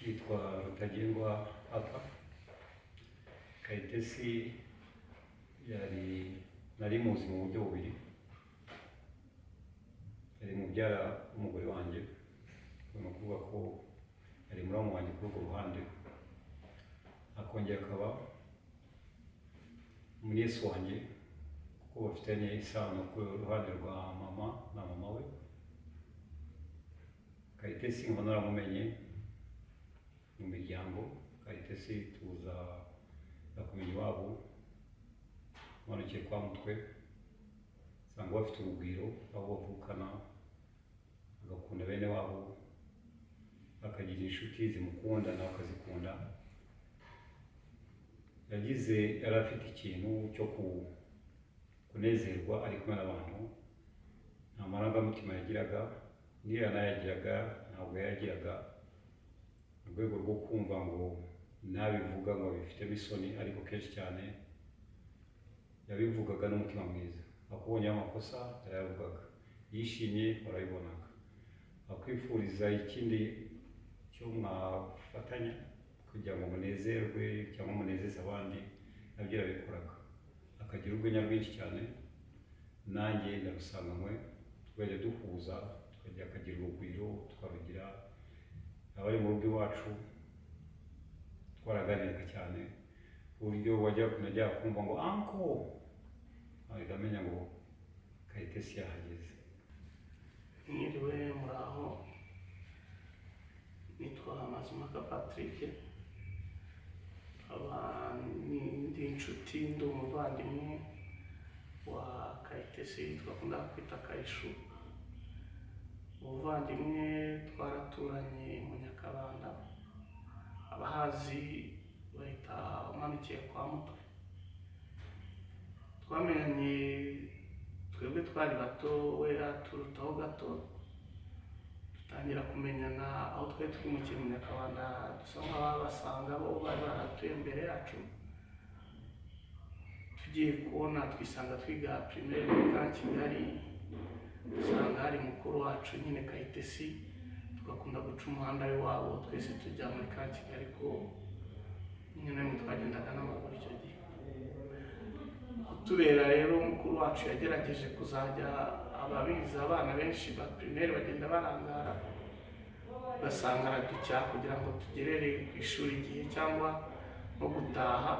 yitwa Rutagengwa Papa. Kayitesi nari muzi mu buryo bubiri. Yari mubyara umugore wanjye, ni ukuvuga ko yari muramu wanjye kuri urwo ruhande, akongera akaba umunyesi wanjye kuko bafitanye isano ku ruhande rwa mama na mama we. Kayitesi nkaba naramumenye mu miryango. Kayitesi tuza kumenya iwabo manukiye kwa Mutwe, usanga bafite urugwiro aho bavukana, agakunda bene wabo, bakagira inshuti zimukunda nawe akazikunda. Yari afite ikintu cyo kunezerwa ari kumwe n'abantu, nta marangamutima yagiraga, niyo yanayagiraga ntabwo yagiraga mu rwego rwo kumva ngo nabivuga ngo bifitemo isoni, ariko kenshi cyane yabivugaga n'umutima mwiza. Akubonye amakosa yarayavugaga, yishimye warabibonaga, akwifuriza ikindi cyo mwafatanya kugira ngo munezerwe cyangwa munezeze abandi, nabyo yarabikoraga. Akagira urwenya rwinshi cyane, nanjye ndarusanganywe, tukajya duhuza, akagira urugwiro tukarugira. Abari mu rugo iwacu twaraganiraga cyane, uburyo najya kumva ngo anko, ahita amenya ngo Kayitesi yahageze. Mwiriwe muraho, nitwa Mazimhaka Patrick, ndi inshuti, ndi umuvandimwe wa Kayitesi twakunda kwita Kayishu. Umuvandimwe twaraturanye mu Nyakabanda, abahazi bahita umanukiye kwa Mutwe. Twamenyanye twebwe twari bato, we aturutaho gato, dutangira kumenyana aho twari twimukiye mu Nyakabanda, dusa nk'ababasanga bo bari baratuye imbere yacu. Tugiye kubona twisanga twiga primaire muri ka Kigali, dusanga hari mukuru wacu nyine Kayitesi, tugakunda guca umuhanda w'iwabo twese tujya muri ka Kigali, ko nyine twagendaga n'amaguru icyo gihe. Tubera rero mukuru wacu yagerageje kuzajya ababizi abana benshi ba primaire bagenda barangara, basanga araducyaha kugira ngo tugerere ku ishuri igihe cyangwa no gutaha.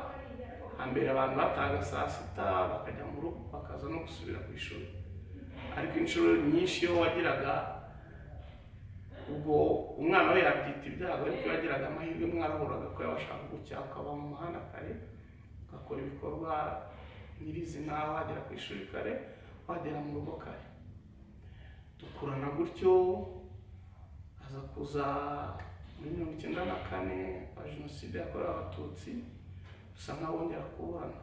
Hambere abantu batahaga saa sita bakajya mu rugo bakaza no gusubira ku ishuri, ariko inshuro nyinshi iyo wagiraga, ubwo umwana we yabyita ibyago, ariko iyo wagiraga amahirwe mwarahuraga ko yabashaka gucyaha, ukaba mu muhanda kare, ugakora ibikorwa nyirizina, wagera ku ishuri kare, wagera mu rugo kare. Dukurana gutyo, aza kuza muri 1994 kwa Jenoside yakorewe Abatutsi, dusa nk'abongera kubana.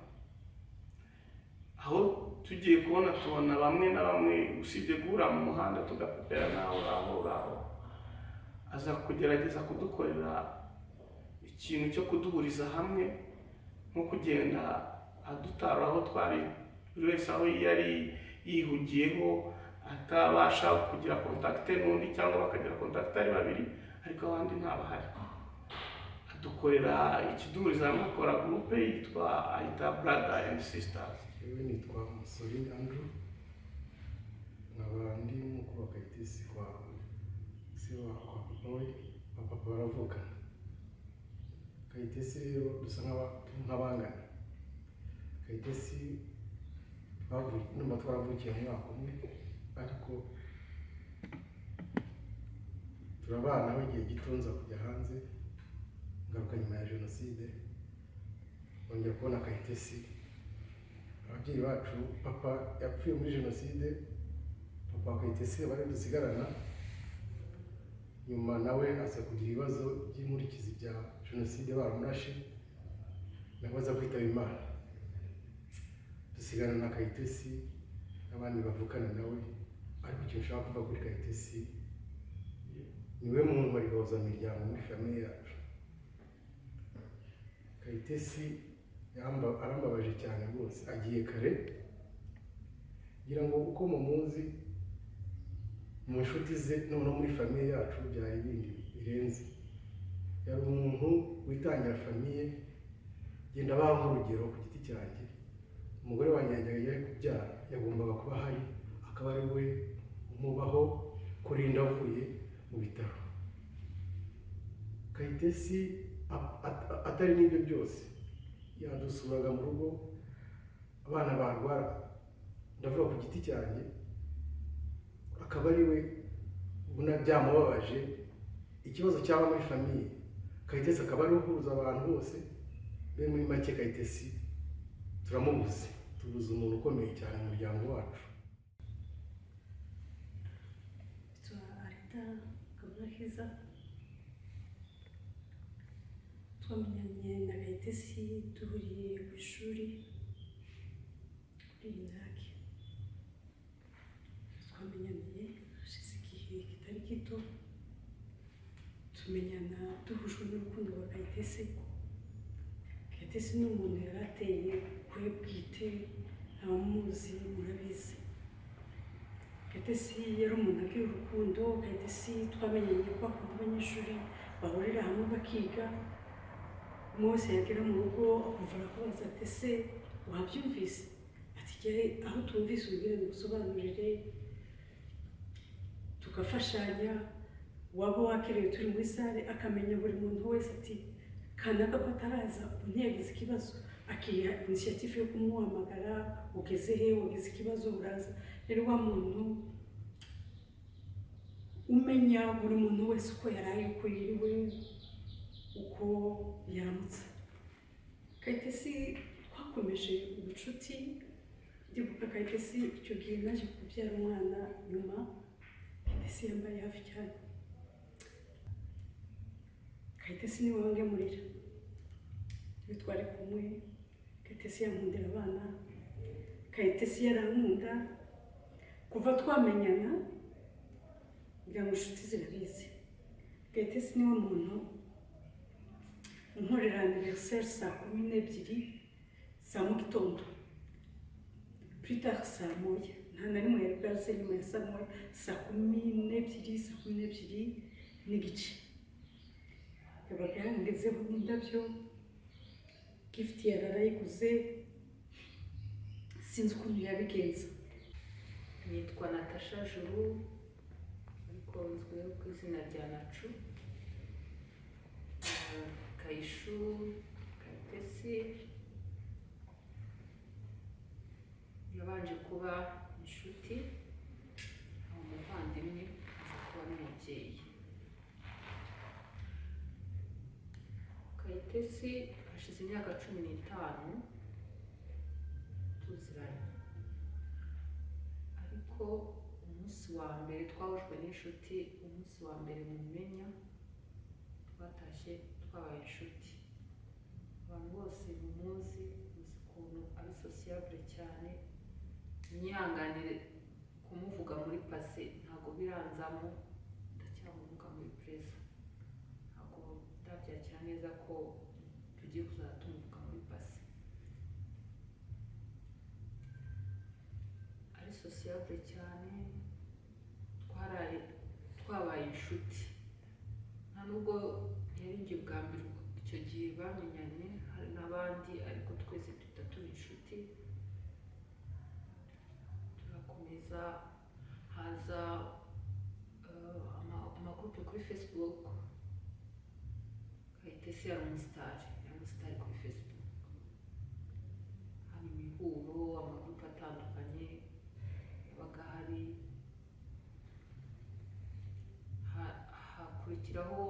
Aho tugiye kubona tubona bamwe na bamwe, usibye guhura mu muhanda tugapepera nawe uraho, aza kugerageza kudukorera ikintu cyo kuduhuriza hamwe, nko kugenda adutara aho twari buri wese aho yari yihugiyeho, atabasha kugira kontakite n'undi cyangwa bakagira kontakite ari babiri ariko abandi ntabahari. Adukorera ikiduhuriza hamwe, akora groupe yitwa Aita Brother and Sisters. Yewe nitwa Musori Andrew, nkaba ndi mukuru wa Kayitesi kwa se wa papa we, papa baravukana. Kayitesi rero dusa nk'abangana. Kayitesi twaravukiye mu mwaka umwe, ariko turabana igihe gito, nza kujya hanze, ngaruka nyuma ya Jenoside, bongera kubona Kayitesi. Ababyeyi bacu, papa yapfuye muri Jenoside, papa wa Kayitesi bari dusigarana, nyuma nawe aza kugira ibibazo by'inkurikizi bya Jenoside, baramurashe, nawe aza kwitaba Imana. Dusigana na Kayitesi n'abandi bavukana nawe, ariko icyo nshaka kuvuga kuri Kayitesi, niwe muntu wari gahuza miryango muri famille yacu. Kayitesi arambabaje cyane rwose, agiye kare, ngira ngo uko mumuzi mu nshuti ze no muri famille yacu byari ibindi birenze. yari umuntu witangira famiye, genda baha urugero ku giti cyanjye. Umugore wanjye yajyaga kubyara yagombaga kuba ahari, akaba ari we umubaho kurinda avuye mu bitaro. Kayitesi atari n'ibyo byose yadusuraga mu rugo, abana barwara, ndavuga ku giti cyanjye, akaba ari we ubona byamubabaje ikibazo cyaba muri famiye. Kayitesi akaba ari uhuza abantu bose. Be muri make Kayitesi turamubuze, tubuze umuntu ukomeye cyane mu muryango wacu. Arita Kaburakiza, twamenyanye na Kayitesi duhuriye ku ishuri kuri Inaki. Twamenyaniye hashize igihe kitari gito, tumenyana duhujwe n'urukundo rwa Kayitesi. Kayitesi ni umuntu yari ateye kwe bwite, abamuzi murabizi. Kayitesi yari umuntu agira urukundo. Kayitesi twamenyanye ko akunda abanyeshuri bahurira hamwe bakiga. Mose yagera mu rugo akumva arakubaza ati ese wabyumvise? Ati gere aho tumvise ubwire ngusobanurire, tugafashanya. Waba wakerewe turi muri sale akamenya buri muntu wese ati kanaka ko ataraza undi yagize ikibazo, akiha initiative yo kumuhamagara, ugeze he, wagize ikibazo uraza. Rero wa muntu umenya buri muntu wese uko yaraye, uko yiriwe, uko yaramutse. Kayitesi twakomeje ubucuti. Ndibuka Kayitesi icyo gihe naje kubyara umwana nyuma, Kayitesi yambaye hafi cyane. Kayitesi niwe wangemurira, twari kumwe. Kayitesi yankundira abana, Kayitesi yarankunda. Kuva twamenyana kugira ngo inshuti zirabizi, Kayitesi niwe muntu unkorera anniversaire saa 12 za mu gitondo, plus tard saa 1. Nta na rimwe yari bwaze nyuma ya saa 1, saa 12, saa 12 n'igice. Yabaga yangezeho n'indabyo, gift yarayiguze, sinzi ukuntu yabigenza. Nitwa Natasha Juru, ariko nzwiho ku izina rya Nacu. Kayishu Kayitesi yabanje kuba inshuti, umuvandimwe, aza kuba n'umubyeyi. Kayitesi hashize imyaka 15 tuziranye, ariko umunsi wa mbere twahujwe n'inshuti, umunsi wa mbere mumenya twatashye twabaye inshuti. Abantu bose mumuzi, muzi ukuntu ari sociable cyane. Nyihanganire kumuvuga muri passé, ntago biranzamo, ndacyamuvuga muri present. Ntago ndabyakira neza ko tugiye kuzatumuvuga muri passé. Ari sociable cyane, twabaye inshuti. Nta nubwo yari njye bwa mbere icyo gihe bamenyanye, hari n'abandi, ariko twese duhita tuba inshuti. Turakomeza, haza amagurupe kuri Facebook. Kayitesi yari umusitari kuri Facebook. Haba imihuro, amagurupe atandukanye yabaga hari. Hakurikiraho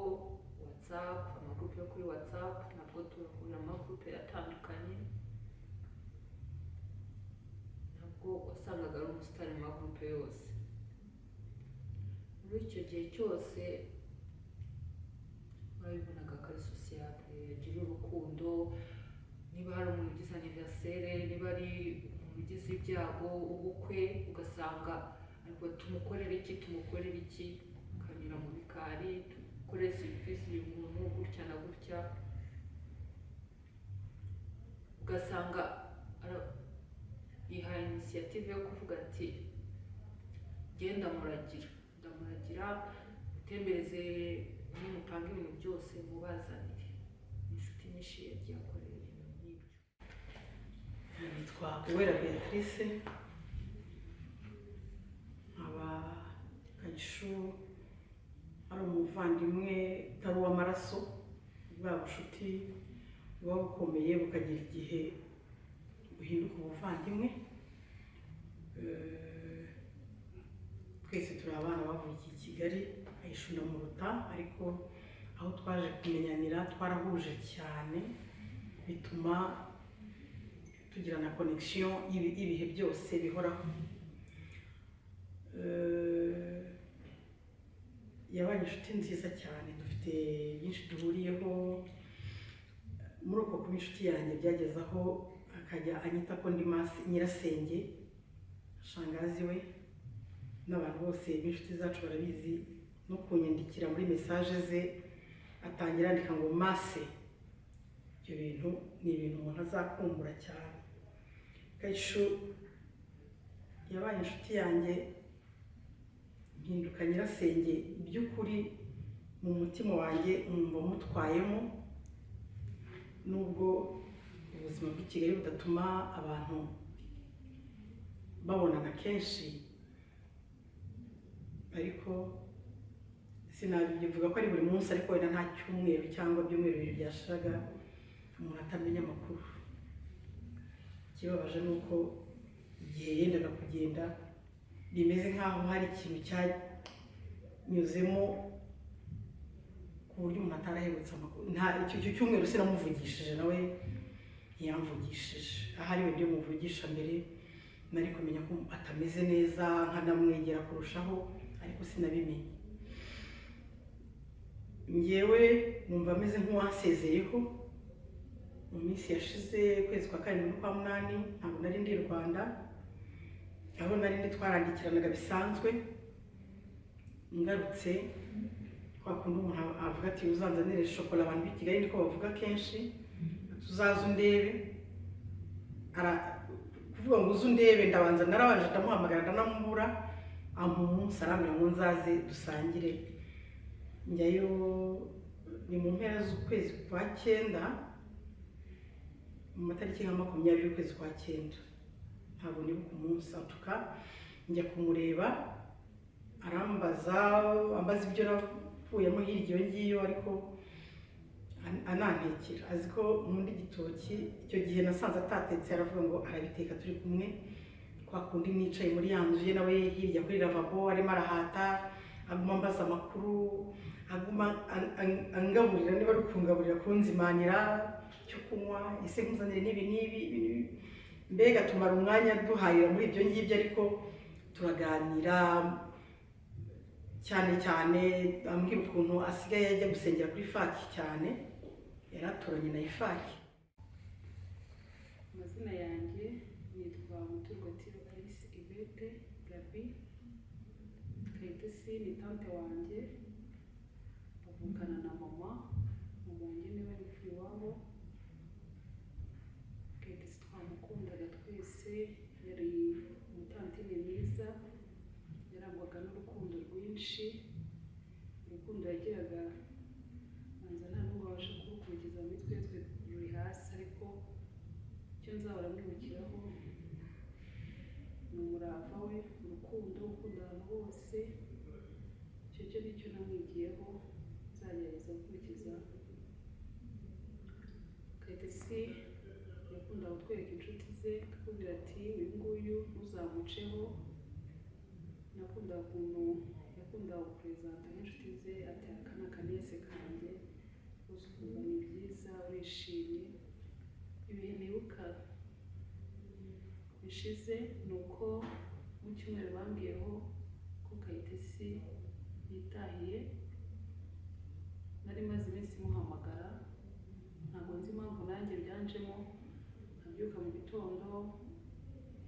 WhatsApp, amagurupe yo kuri WhatsApp, nabwo turahurira amagurupe atandukanye. Nabwo wasangaga ari umusitari mu magurupe yose. Muri icyo gihe cyose babibonaga ko ari sociable, yagira urukundo. Niba hari umuntu ugize anniversaire, niba ari umuntu ugize ibyago, ubukwe, ugasanga ariko tumukorera iki, ukanyura mu bikari, tukore serivisi uyu muntu gutya na gutya. Ugasanga yihaye initiative yo kuvuga ati genda ndamuragira mutembereze nimupange ibintu byose mubazanire. Inshuti nyinshi yagiye akorera ibintu nk'ibyo. Nitwa Uwera Beatrice, nkaba Kayishu ari umuvandimwe utari uw'amaraso, bwa bucuti buba bukomeye bukagira igihe buhinduka ubuvandimwe. Twese turi abana bavukiye i Kigali, Kayishu na Muruta, ariko aho twaje kumenyanira twarahuje cyane, bituma tugira na connection y'ibihe byose bihoraho. Yabaye inshuti nziza cyane, dufite byinshi duhuriyeho. Muri uko kuba inshuti yanjye byageze aho akajya anyita ko ndi nyirasenge, shangazi we, n'abantu bose b'inshuti zacu barabizi, no kunyandikira muri message ze atangira andika ngo mase. Ibyo bintu ni ibintu umuntu azakumbura cyane. Kayishu yabaye inshuti yanjye, mpinduka nyirasenge by'ukuri mu mutima wanjye, numva mutwayemo, nubwo ubuzima bw'i Kigali budatuma abantu babonana kenshi, ariko sinabivuga ko ari buri munsi, ariko wenda nta cyumweru cyangwa byumweru bibiri byashiraga umuntu atamenya amakuru. Ikibabaje ni uko igihe yendaga kugenda bimeze nk'aho hari ikintu cyanyuzemo ku buryo umuntu atarahebutse amakuru. Icyo cyumweru sinamuvugishije, nawe ntiyamvugishije. Ahari we byo muvugisha mbere nari kumenya ko atameze neza, nkanamwegera kurushaho, ariko sinabimenye. Njyewe numva ameze nk'uwansezeyeho mu minsi yashize, ukwezi kwa karindwi n'ukwa munani, ntabwo nari ndi i Rwanda, aho nari ndi twarandikiranaga bisanzwe. Ngarutse kwa kundi umuntu avuga ati uzanzanire shokora, abantu b'i Kigali niko bavuga kenshi, tuzaze undebe. Kuvuga ngo uze undebe, ndabanza narabanje ndamuhamagara ndanamubura, ampa umunsi arambwira ngo nzaze dusangire. Njyayo ni mu mpera z'ukwezi kwa 9, mu matariki nka 20 y'ukwezi kwa 9, ntabwo nibuka umunsi. Atuka njya kumureba, ambaza ibyo navuyemo hirya iyo ngiyo, ariko anantekera. Azi ko nkunda igitoki, icyo gihe nasanze atatetse, aravuga ngo arabiteka turi kumwe. Kwa kundi nicaye muri ya nzu ye, nawe hirya kuri lavabo arimo arahata, aguma ambaza amakuru, aguma angaburira, niba ari kungaburira kunzimanira cyo kunywa, ese nkuzanire n'ibi. Mbega tumara umwanya duhahira muri ibyo ngibyo, ariko turaganira cyane cyane. Ambwira ukuntu asigaye yajya gusengera kuri Faki cyane, yaraturanye na Ifaki. Amazina yanjye nitwa Muturwatiro Alice Yvette Gabi. Kayitesi ni tante wanjye, bavukana na mama. Mama wanjye niwe mfite iwabo. Kayitesi twamukundaga twese, yari umutantine mwiza, yarangwaga n'urukundo rwinshi. Urukundo yagiraga banza nta n'ubwo wabasha kurukurikiza muri twe ruri hasi, ariko icyo nzahora mwibukiraho ni umurava we, urukundo, gukunda abantu bose. Icyo nicyo namwigiyeho, nzagerageza gukurikiza. Kayitesi yakundaga kutwereka inshuti ze, akakubwira ati uyu nguyu ntuzamuceho. Nakundaga ukuntu yakundaga guperezanta nk'inshuti ze, ati aka ni akanese kanjye, rwose ukumva ni byiza, urishimye. Ibihe nibuka bishize ni uko mu cyumweru bambwiyeho ko Kayitesi yitahiye. Nari maze iminsi muhamagara, ntabwo nzi impamvu nanjye byanjemo. Nkabyuka mu gitondo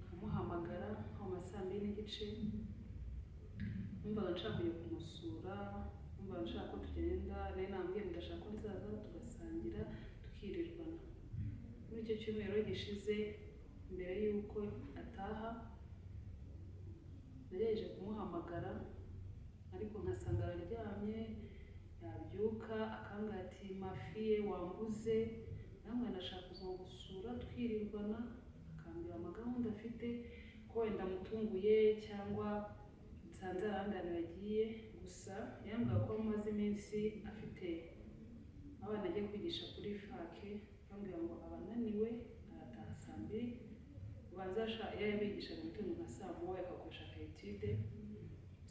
nkamuhamagara nko mu ma 2:30, numvaga nshaka kujya kumusura, numvaga nshaka ko tugenda. Nari nambwiye ndashaka ko nzaza tugasangira tukirirwana. Muri icyo cyumweru gishize, mbere y'uko ataha, nagerageje kumuhamagara ariko nkasanga araryamye yabyuka akambwira ati mafiye wambuze, namwe ndashaka kuza gusura twirimbana, akambwira amagahunda afite ko wenda mutunguye cyangwa nsanze ahandi hantu yagiye. Gusa yambwira ko amaze iminsi afite abana agiye kwigisha kuri fake, bambwira ngo abananiwe arataha saa 2, ubanza yabigishaga mu gitondo nka saa 1 akakoresha etude,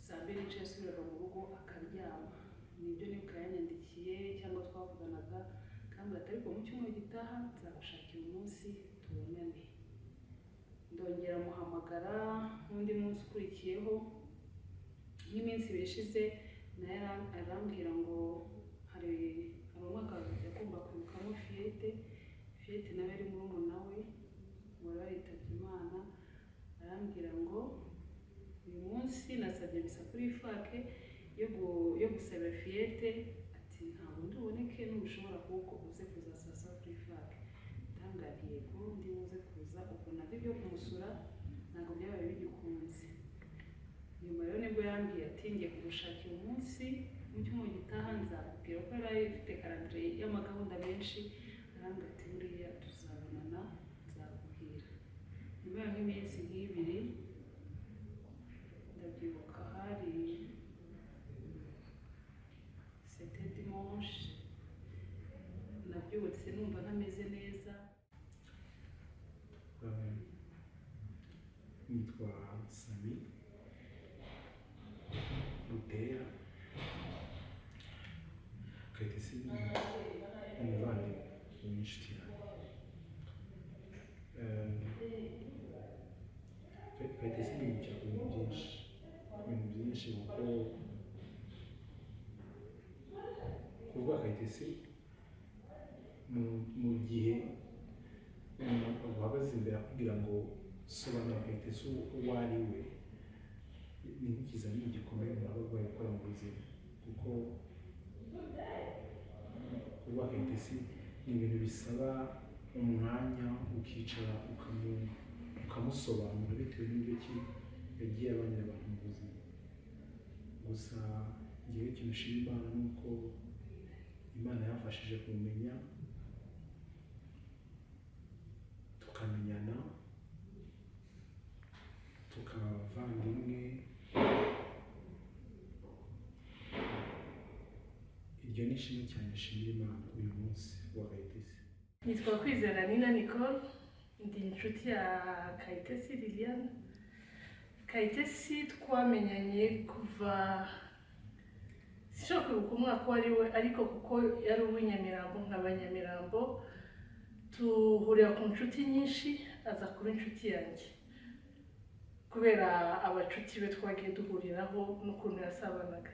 saa 2 n'igice yasubiraga mu rugo akaryama. Nibyo nibuka yanyandikiye cyangwa twavuganaga, kandi ariko mu cyumweru gitaha nzagushakira umunsi tubonane. Ndongera muhamagara n'undi munsi ukurikiyeho, nk'iminsi ibiri ishize naye arambwira ngo hari umwaka yagomba kwibukamo Fiyete nawe ari murumuna we wari waritabye Imana. Arambwira ngo uyu munsi nasabye misa kuri fake yo gusabira Fiyete, ati ntabwo nduboneke n'ubushobora kuko uze kuza sasa kuri fake. Ndangariye yego ndi buze kuza, ubwo nabyo byo kumusura ntabwo byabaye bigikunze. Nyuma rero nibwo yambwiye ati ngiye kugushakira umunsi mu cyumweru gitaha nzakubwira, ko yari ifite karandire y'amagahunda menshi. Arambwira ati buriya tuzabonana nzakubwira. Nyuma nk'iminsi nk'ibiri ndabyibuka hari c'était dimanche, nabyutse numva ntameze neza. Nitwa Sami Butera Kayitesi, umuvandimwe w'inshuti yanjye. Kayitesi yibukira ku bintu byinshi kuko kuvuga Kayitesi mu gihe umuntu uhagaze imbere akubwira ngo sobanura Kayitesi uwo ari we, ni nk'ikizamini gikomeye umuntu aba arwaye gukora mu buzima, kuko kuvuga Kayitesi ni ibintu bisaba umwanya, ukicara ukamusobanura bitewe n'ibyo yagiye abanya abantu mu buzima. Gusa ngewe ikintu nshima Imana ni uko Imana yafashije kumenya, tukamenyana, tukaba abavandimwe. Iryo ni ishimwe cyane nshimira Imana uyu munsi wa Kayitesi. Nitwa Kwizera Nina Nicole, ndi inshuti ya Kayitesi Liliane. Kayitesi twamenyanye kuva sinshobora kwibuka umwaka uwo ari we, ariko kuko yari uw'inyamirambo nk'abanyamirambo, tuhurira ku nshuti nyinshi, aza kuba inshuti yanjye kubera abacuti be twagiye duhuriraho n'ukuntu yasabanaga.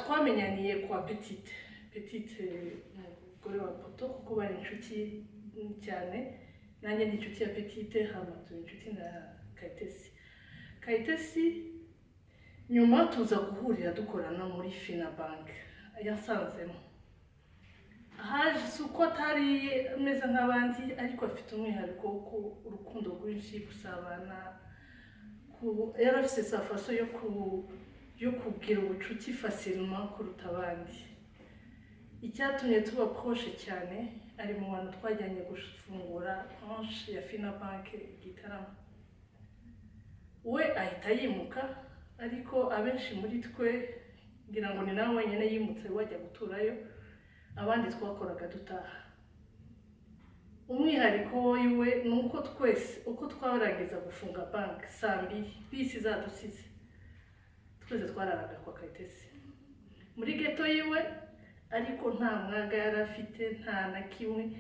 Twamenyaniye kwa Petite umugore wa Poto, kuko bari inshuti cyane, nanjye ni inshuti ya Petite, hama turi inshuti na Kayitesi. Nyuma tuza guhurira dukorana muri Finabank, yasanzemo. Haje suko atari ameze nk'abandi, ariko afite umwihariko wo urukundo rwinshi, gusabana, yari afite sa faso yo kugira ubucuti facilement kuruta abandi. Icyatumye tuba proche cyane, ari mu bantu twajyanye gufungura branche ya Finabank Gitarama. We ahita yimuka, ariko abenshi muri twe ngira ngo ni nawe wenyine yimutse wajya guturayo, abandi twakoraga dutaha. Umwihariko wiwe ni uko twese uko twarangiza gufunga bank saa 2 bisi zadusize, twese twararaga kwa Kayitesi muri ghetto yiwe, ariko nta mwaga yari afite, nta na kimwe.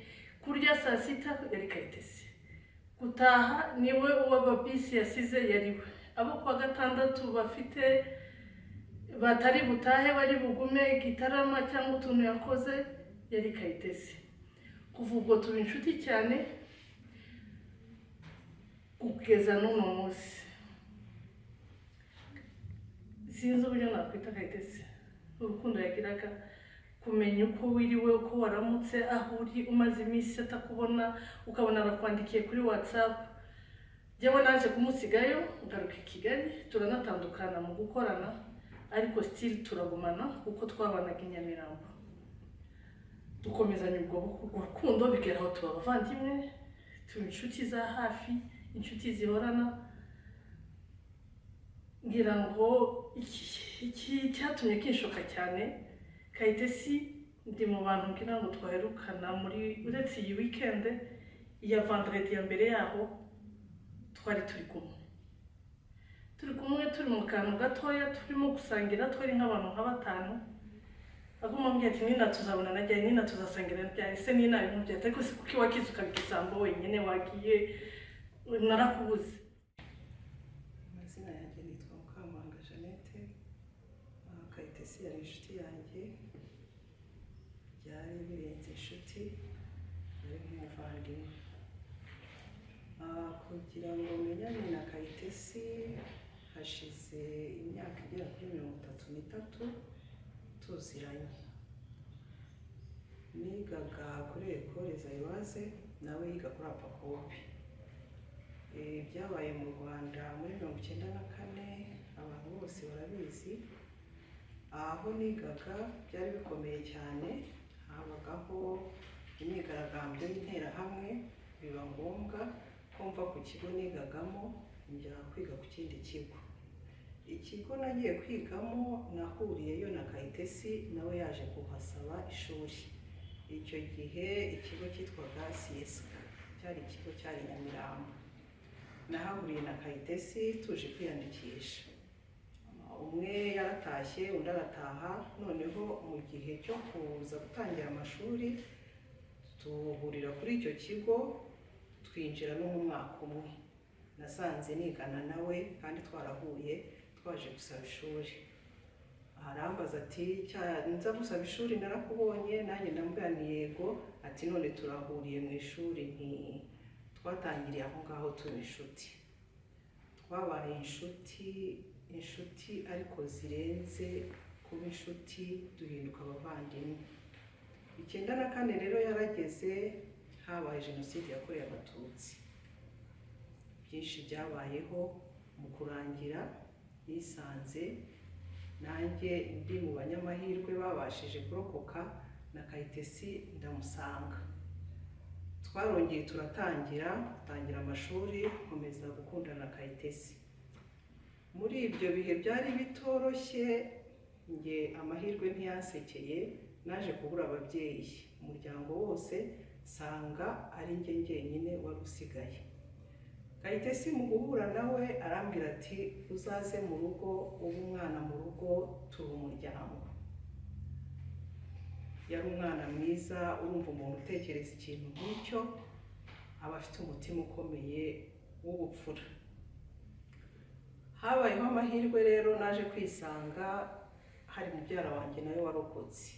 Kurya saa 6 yari Kayitesi, gutaha niwe uw'ababisi yasize yariwe. Abo kwa gatandatu bafite batari butahe bari bugume Gitarama cyangwa utuntu yakoze, yari Kayitesi. Kuva ubwo tuba inshuti cyane kugeza n'uno munsi. Sinzi uburyo nakwita Kayitesi, urukundo yagiraga, kumenya uko wiriwe, uko waramutse, aho uri umaze iminsi atakubona, ukabona arakwandikiye kuri WhatsApp, njyewe naje kumusigayo ngaruka i Kigali turanatandukana mu gukorana ariko still turagumana kuko twabanaga i Nyamirambo dukomezanya ubwo rukundo bigera aho tuba abavandimwe tuba inshuti za hafi inshuti zihorana ngira ngo iki cyatumye kinshoka cyane Kayitesi ndi mu bantu ngira ngo twaherukana muri uretse iyi weekend ya vendredi ya mbere yaho twari turi kumwe turi mu kantu gatoya turimo gusangira twari nk'abantu nka batanu aguma ambwira ati Nina tuzabona najya Nina tuzasangira ryari se Nina ibintu ariko si kuko wakize ukabigisambo wenyine wagiye narakubuze. Amazina yanjye nitwa Mukamanga Jeannette. Kayitesi yari inshuti yanjye byari birenze inshuti yari nk'umuvandimwe. Kugira ngo menyane na Kayitesi hashize imyaka igera kuri 33 tuziranye. Nigaga kuri Ecole Zayibaze nawe yiga kuri Apakopi. Byabaye mu Rwanda muri 1994 abantu bose barabizi. Aho nigaga byari bikomeye cyane, habagaho imyigaragambyo y'interahamwe, biba ngombwa kumva ku kigo nigagamo njya kwiga ku kindi kigo. Ikigo nagiye kwigamo nahuriyeyo na Kayitesi nawe yaje kuhasaba ishuri. Icyo gihe ikigo cyitwaga CSK cyari ikigo cyari Nyamirambo. Nahahuriye na Kayitesi tuje kwiyandikisha. Umwe yaratashye undi arataha, noneho mu gihe cyo kuza gutangira amashuri tuhurira kuri icyo kigo twinjira no mu mwaka umwe. Nasanze nigana nawe kandi twarahuye twaje gusaba ishuri. Arambaza ati nza gusaba ishuri narakubonye, nanjye ndamubwira ni yego. Ati none turahuriye mu ishuri, nti twatangiriye aho ngaho turi inshuti. Twabaye inshuti ariko zirenze kuba inshuti duhinduka abavandimwe. 1994 rero yarageze, habaye jenoside yakorewe Abatutsi. Byinshi byabayeho, mu kurangira nisanze nanjye ndi mu banyamahirwe babashije kurokoka na Kayitesi ndamusanga. Twarongeye turatangira amashuri, komeza gukundana na Kayitesi. Muri ibyo bihe byari bitoroshye, nge amahirwe ntiyansekeye, naje kubura ababyeyi. Umuryango wose sanga ari nge njyenyine wari usigaye. Kayitesi mu guhura nawe arambwira ati uzaze mu rugo, uba umwana mu rugo, turi umuryango. Yari umwana mwiza, urumva umuntu utekereza ikintu nk'icyo aba afite umutima ukomeye w'ubupfura. Habayeho amahirwe rero, naje kwisanga hari mubyara wanjye nawe warokotse.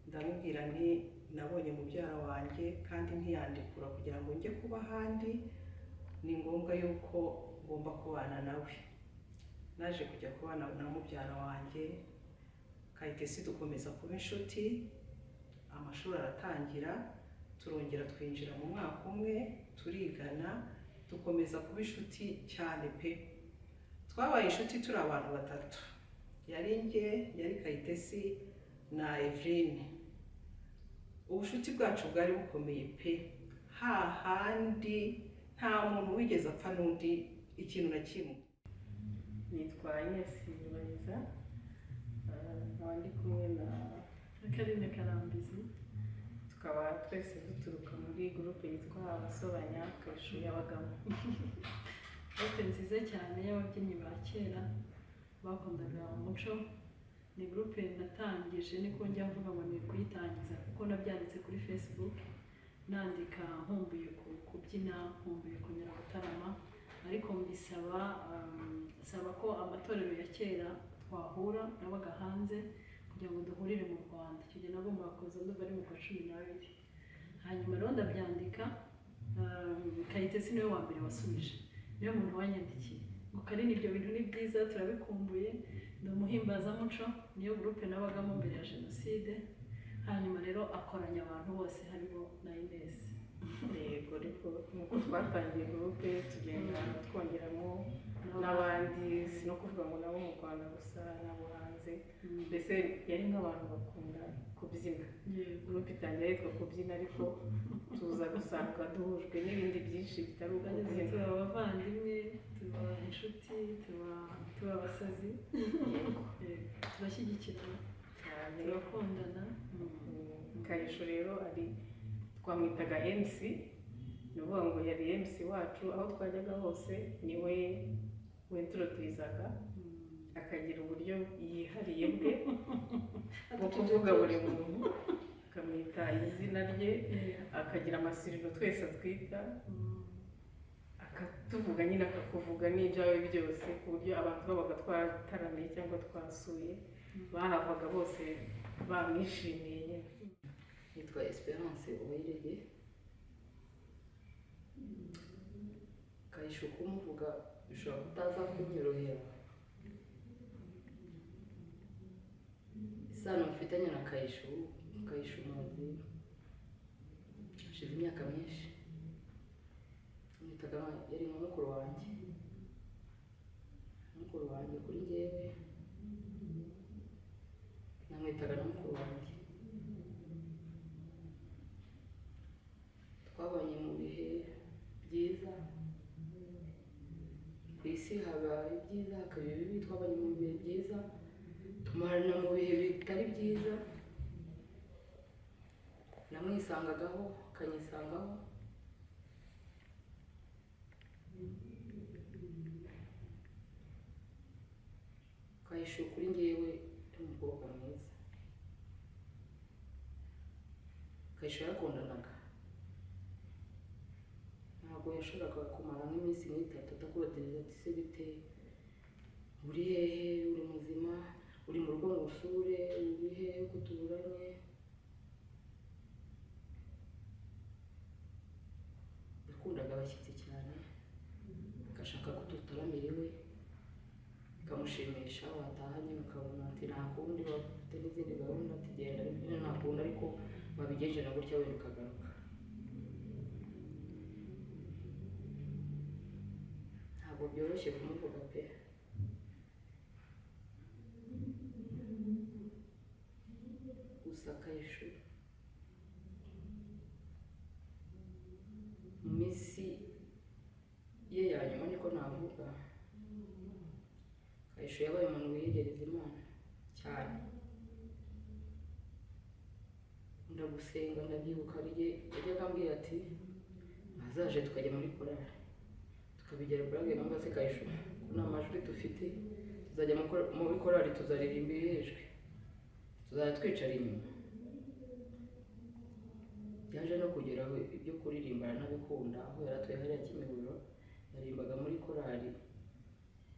Ndamubwira nti nabonye mubyara wanjye kandi ntiyandikura kugira ngo njye kuba ahandi, ni ngombwa yuko ngomba kubana nawe. Naje kujya kubana na mubyara wanjye. Kayitesi dukomeza kuba inshuti, amashuri aratangira, turongera twinjira mu mwaka umwe, turigana, dukomeza kuba inshuti cyane pe. Twabaye inshuti turi abantu batatu, yari nge, yari Kayitesi na Eveline. Ubushuti bwacu bwari bukomeye pe, hahandi nta muntu wigeze apfa n'undi ikintu na kimwe. Nitwa Ines Nyubahiriza, nkaba ndi kumwe na Karine Karambizi. Tukaba twese duturuka muri groupe yitwa Abasobanya Kashu y'abagabo. Groupe nziza cyane y'ababyinnyi ba kera bakundaga umuco. Ni groupe natangije, niko njya mvuga ngo ni kuyitangiza kuko nabyanditse kuri Facebook, nandika nkumbuye kubyina, nkumbuye kunyura gutarama, ariko mbisaba saba ko amatorero ya kera twahura nabaga hanze kugira ngo duhurire mu Rwanda. Icyo gihe nagombaga kuza ndumva ari mu kwa 12. Hanyuma rero ndabyandika, Kayitesi niwe wa mbere wasubije, niyo muntu wanyandikiye ngo Karine ibyo bintu ni byiza turabikumbuye, ni umuhimbazamuco, niyo groupe nabagamo mbere ya jenoside. Hanyuma rero akoranya abantu bose harimo na Ines. yego ariko nuko twatangiye gurupe tugenda twongeramo n'abandi, si no kuvuga ngo nabo mu Rwanda gusa n'abo hanze, mbese yari nk'abantu bakunda kubyina. Gurupe itangira yitwa kubyina ariko tuza gusanga duhujwe n'ibindi byinshi bitari ukubyina. tuba abavandimwe, tuba inshuti, tuba abasazi, turashyigikirana cyane, turakundana. Kayisho rero ari twamwitaga MC, ni ukuvuga ngo yari MC wacu, aho twajyaga hose niwe wenturotizaga, akagira uburyo yihariye bwe bwo kuvuga buri muntu, akamwita izina rye, akagira amasirino twese atwita, akatuvuga nyine akakuvuga n'ibyawe byose, ku buryo abantu babaga twataramiye cyangwa twasuye bahavaga bose bamwishimiye nyine. Nitwa Esperance Uwayirege. Kayisho kumuvuga bishobora kutaza kunyorohera, isano mfitanye na Kayisho muzi hashize imyaka myinshi, mwitaga yari nka mukuru wanjye kuri njyewe, namwitaga na mukuru wanjye. Twabanye mu bihe byiza, ku isi haba ibyiza hakaba ibibi, twabanye mu bihe byiza tumarana mu bihe bitari byiza, namwisangagaho akanyisangaho. Kayisho kuri njyewe ni umukobwa mwiza. Kayisho yarakundanaga, ntabwo yashoboraga kumara nk'iminsi nk'itatu atakubatereza ati se bite, uri hehe, uri muzima, uri mu rugo ngo usure, uri hehe ko tuburanye. Yakundaga abashyitsi cyane, agashaka ko tutaramira iwe, bikamushimisha, wataha nyine ukabona ati nta kundi, bafite n'izindi gahunda, ati genda nta kundi, ariko wabigenje na gutya wenda ukagaruka. Ntabwo byoroshye kumuvuga pe, gusa Kayisho mu minsi ye ya nyuma niko navuga, Kayisho yabaye umuntu wiyegereza Imana cyane. Ndagusenga ndabyibuka rye yajyaga ambwira ati ntazaje tukajya muri korali tukabigera burage namba se Kayisho ko nta majwi dufite, tuzajya muri korali tuzaririmba ibihejwe, tuzajya twicara inyuma. Yaje no kugeraho ibyo kuririmba n'abikunda, aho yaratuye hariya Kimihurura, yarimbaga muri korali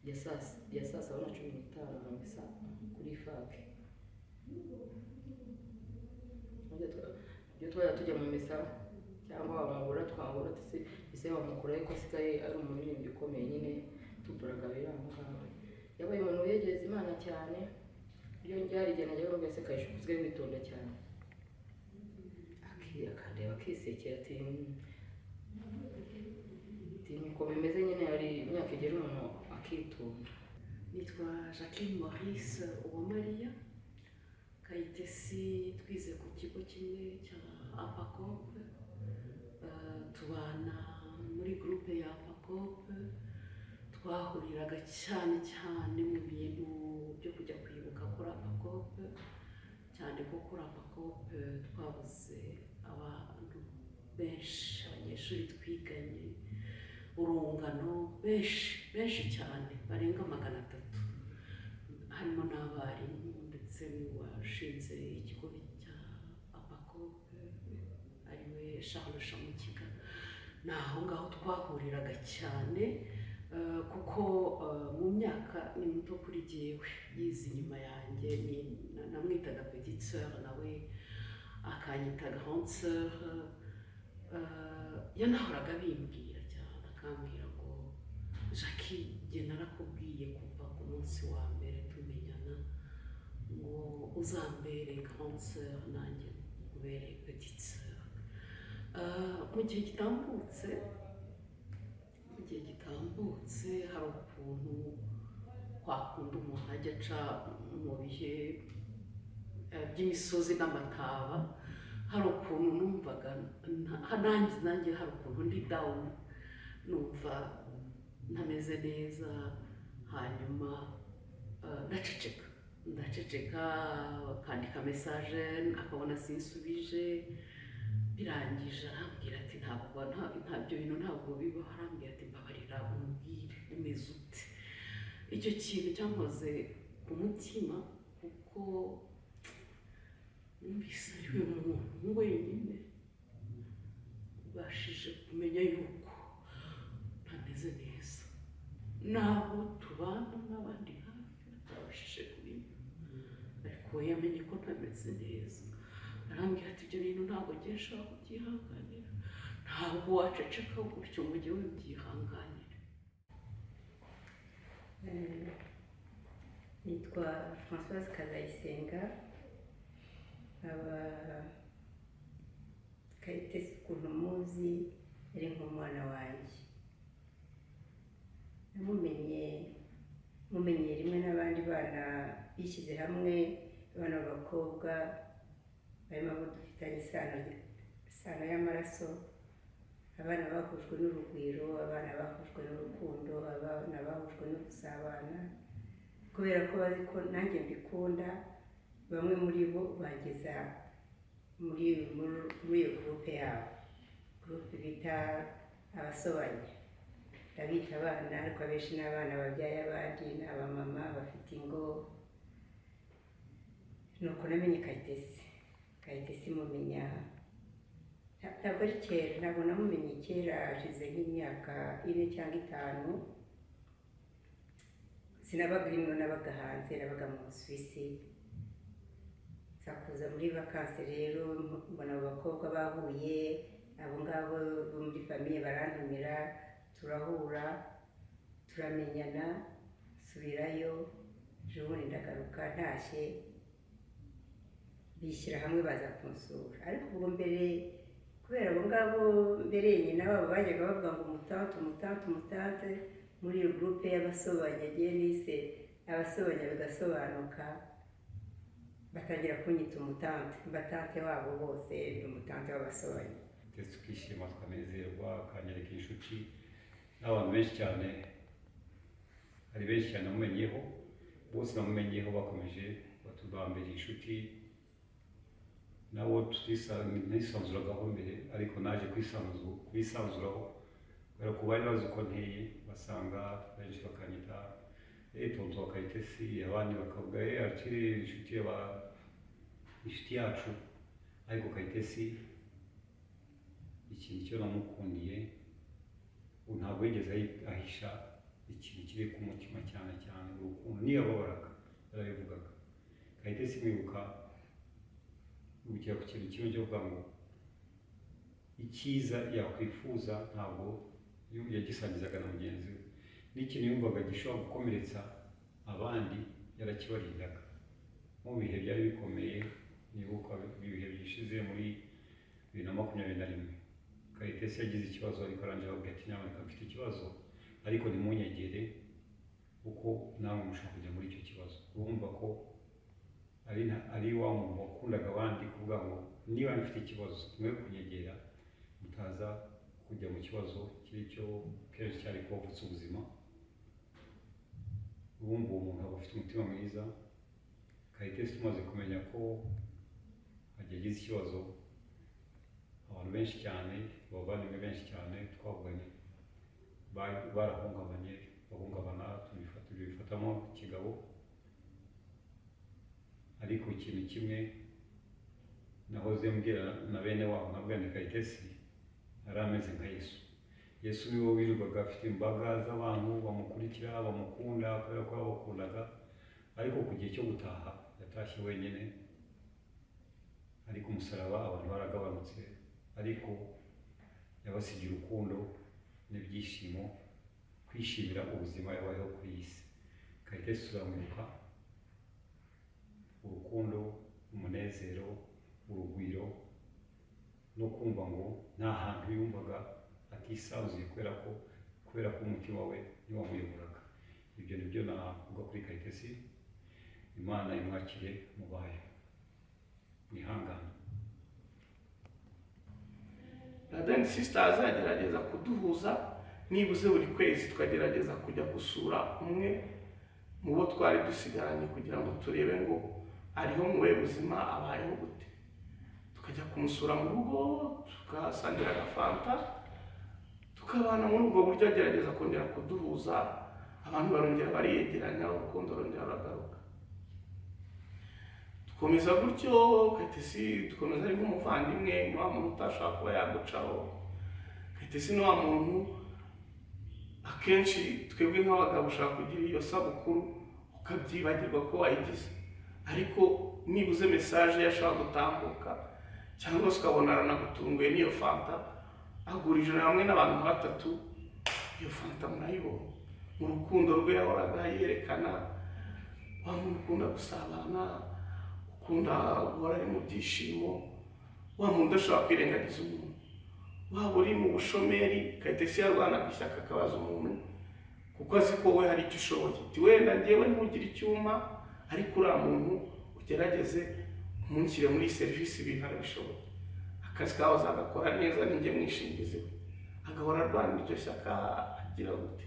ya saa 7:15 mu misa kuri fake. Iyo twajya tujya mu misa cyangwa wamubura twahura ese wamukura ko asigaye ari umuririmbyi ukomeye nyine, tuburaga biraho ngaho. Yabaye umuntu wiyegereza Imana cyane, iyo njyari igihe najyaga mbese Kayisho usigaye witonda cyane, akandeba akisekera ati niko bimeze nyine, hari imyaka igera umuntu akitonda. Nitwa Jacqueline Maurice Uwamariya. Kayitesi twize ku kigo kimwe cya APACOP, tubana muri groupe ya APACOP, twahuriraga cyane mu bintu byo kujya kwibuka kuri APACOP, cyane ko kuri APACOP twabuze abantu benshi, abanyeshuri twiganye urungano benshi cyane barenga 300, harimo n'abarimu ndetse n'uwashinze ikigo cya APACOP ariwe Charles Shamukiga. Naho ngaho twahuriraga cyane, kuko mu myaka ni muto kuri jyewe, yize inyuma yanjye, namwitaga petite sœur nawe akanyita grande sœur. Yanahoraga bimbwira cyane, akambwira ngo Jackie, jye narakubwiye kuva ku munsi wa mbere tumenyana ngo uzambere grande sœur nanjye ubere petite sœur. mu gihe gitambutse hari ukuntu wakunda umuntu ajya aca mu bihe by'imisozi n'amataba, hari ukuntu numvaga nanjye hari ukuntu ndi down, numva ntameze neza, hanyuma ndaceceka akandika mesaje akabona sinsubije, birangije arambwira ati ntabyo bintu ntabwo bibaho, arambwira ati mbabarira umbwire umeze ute. Icyo kintu cyankoze ku mutima kuko numvise ari we muntu wenyine ubashije kumenya yuko ntameze neza, n'abo tubana n'abandi hafi batabashije kubimenya, ariko we yamenye ko ntameze neza. Arambwira ati ibyo bintu ntabwo ngiye nshaka kubyihanganira, ntabwo waceceka gutyo ngo ujye wibyihanganira. Nitwa Françoise Kazayisenga, aba Kayitesi ukuntu muzi yari nk'umwana wanjye, mumenye rimwe n'abandi bana bishyize hamwe, abana b'abakobwa barimo abo dufitanye isano y'amaraso, abana bahujwe n'urugwiro, abana bahujwe n'urukundo, abana bahujwe no gusabana, kubera ko bazi ko nanjye mbikunda. Bamwe muri bo bageza muri iyo gurupe yabo, gurupe bita abasobanya, ndabita abana ariko abenshi ni abana babyaye abandi, ni abamama bafite ingo. Nuko namenye Kayitesi mumenya ntabwo ari kera, ntabwo namumenye kera, hashize nk'imyaka 4 cyangwa 5. Sinabaga ino, nabaga hanze, nabaga mu Busuwisi. Nsakuza muri vakansi rero mbona abo bakobwa bahuye, abo ngabo bo muri famiye barantumira, turahura turamenyana, subirayo, ejo bundi ndagaruka ntashye, bishyira hamwe baza kunsura. Ariko ubwo mbere kubera abo ngabo mbere nyina babo bajyaga bavuga ngo umutante muri iyo gurupe y'abasobanya, agiye nise abasobanya bigasobanuka, batangira kunyita umutante wabo bose, ni umutante w'abasobanya. Ndetse ukishima tukanezerwa, akanyereka inshuti n'abantu benshi cyane, hari benshi cyane namumenyeho, bose namumenyeho bakomeje batubambira inshuti, nabo tutisanzuragaho mbere, ariko naje kwisanzuraho kubera ko bari bazi uko nteye, basanga benshi bakanyita tonto wa Kayitesi, abandi bakavuga akiri inshuti yacu. Ariko Kayitesi ikintu cyo namukundiye, ntabwo yigeze ahisha ikintu kiri ku mutima cyane urukundo, niyo yababaraga yarabivugaga. Kayitesi mwibuka gukira ku kintu kimwe cyo kuvuga ngo icyiza yakwifuza ntabwo yagisangizaga na mugenzi we, n'ikintu yumvaga gishobora gukomeretsa abandi yarakibarindaga. Mu bihe byari bikomeye, nibuka ibihe bishize muri 2021, Kayitesi yagize ikibazo ariko arangira ababwira ati nyamuneka mfite ikibazo ariko ntimunyegere kuko namwe mushobora kujya muri icyo kibazo. Urumva ko ari wa muntu wakundaga abandi kuvuga ngo niba mfite ikibazo mwe kunyegera, mutaza kujya mu kibazo kiri cyo kenshi cyari kubavutsa ubuzima. Urumva uwo muntu aba afite umutima mwiza. Kayitesi tumaze kumenya ko agize ikibazo, abantu benshi cyane, abavandimwe benshi cyane twavuganye bahungabana, tubifatamo ikigabo. Ariko ikintu kimwe nahoze mbwira na bene wabo, nabwo ni Kayitesi ari ameze nka Yesu niwe wirirwaga afite imbaga z'abantu bamukurikira, bamukunda kubera ko babakundaga, ariko ku gihe cyo gutaha yatashye wenyine. Ariko umusaraba abantu baragabanutse, ariko yabasigiye urukundo n'ibyishimo, kwishimira ubuzima yabayeho kuri iyi si. Kayitesi turamwibuka, urukundo, umunezero, urugwiro, no kumva ngo nta hantu yumvaga atisanzuye kubera ko umutima we ntiwamuyoboraga. Ibyo ni byo navuga kuri Kayitesi. Imana imwakire mu bayo, mwihangane. Brother and sister azagerageza kuduhuza nibuze buri kwezi tukagerageza kujya gusura umwe mu bo twari dusigaranye kugira ngo turebe ngo ariho mu buhe buzima, abayeho gute. Tukajya kumusura mu rugo, tukasangira agafanta, tukabana muri ubwo buryo. Agerageza kongera kuduhuza, abantu barongera bariyegeranya, urukundo rongera ruragaruka. Dukomeza gutyo. Kayitesi dukomeza ari nk'umuvandimwe, ni wa muntu utashobora kuba yagucaho. Kayitesi ni wa muntu akenshi twebwe nk'abagabo ushaka kugira iyo sabukuru ukabyibagirwa ko wayigize, ariko nibuze message yashaka gutambuka cyangwa se ukabona aranagutunguye n'iyo fanta, agurije hamwe n'abantu batatu, iyo fanta murayibona. Mu rukundo rwe yahoraga yerekana, wa muntu ukunda gusabana, ukunda guhora ari mu byishimo, wa muntu udashobora kwirengagiza umuntu. Waba uri mu bushomeri, Kayitesi yarwanaga ishyaka akabaza umuntu kuko azi ko we hari icyo ushoboye. Ati wenda njyewe ntugire icyuma, ariko uriya muntu ugerageze umunshyire muri serivisi, ibintu arabishoboye, akazi kawe azagakora neza, ninjye mwishingizi we. Agahora arwanira iryo shyaka agira gute.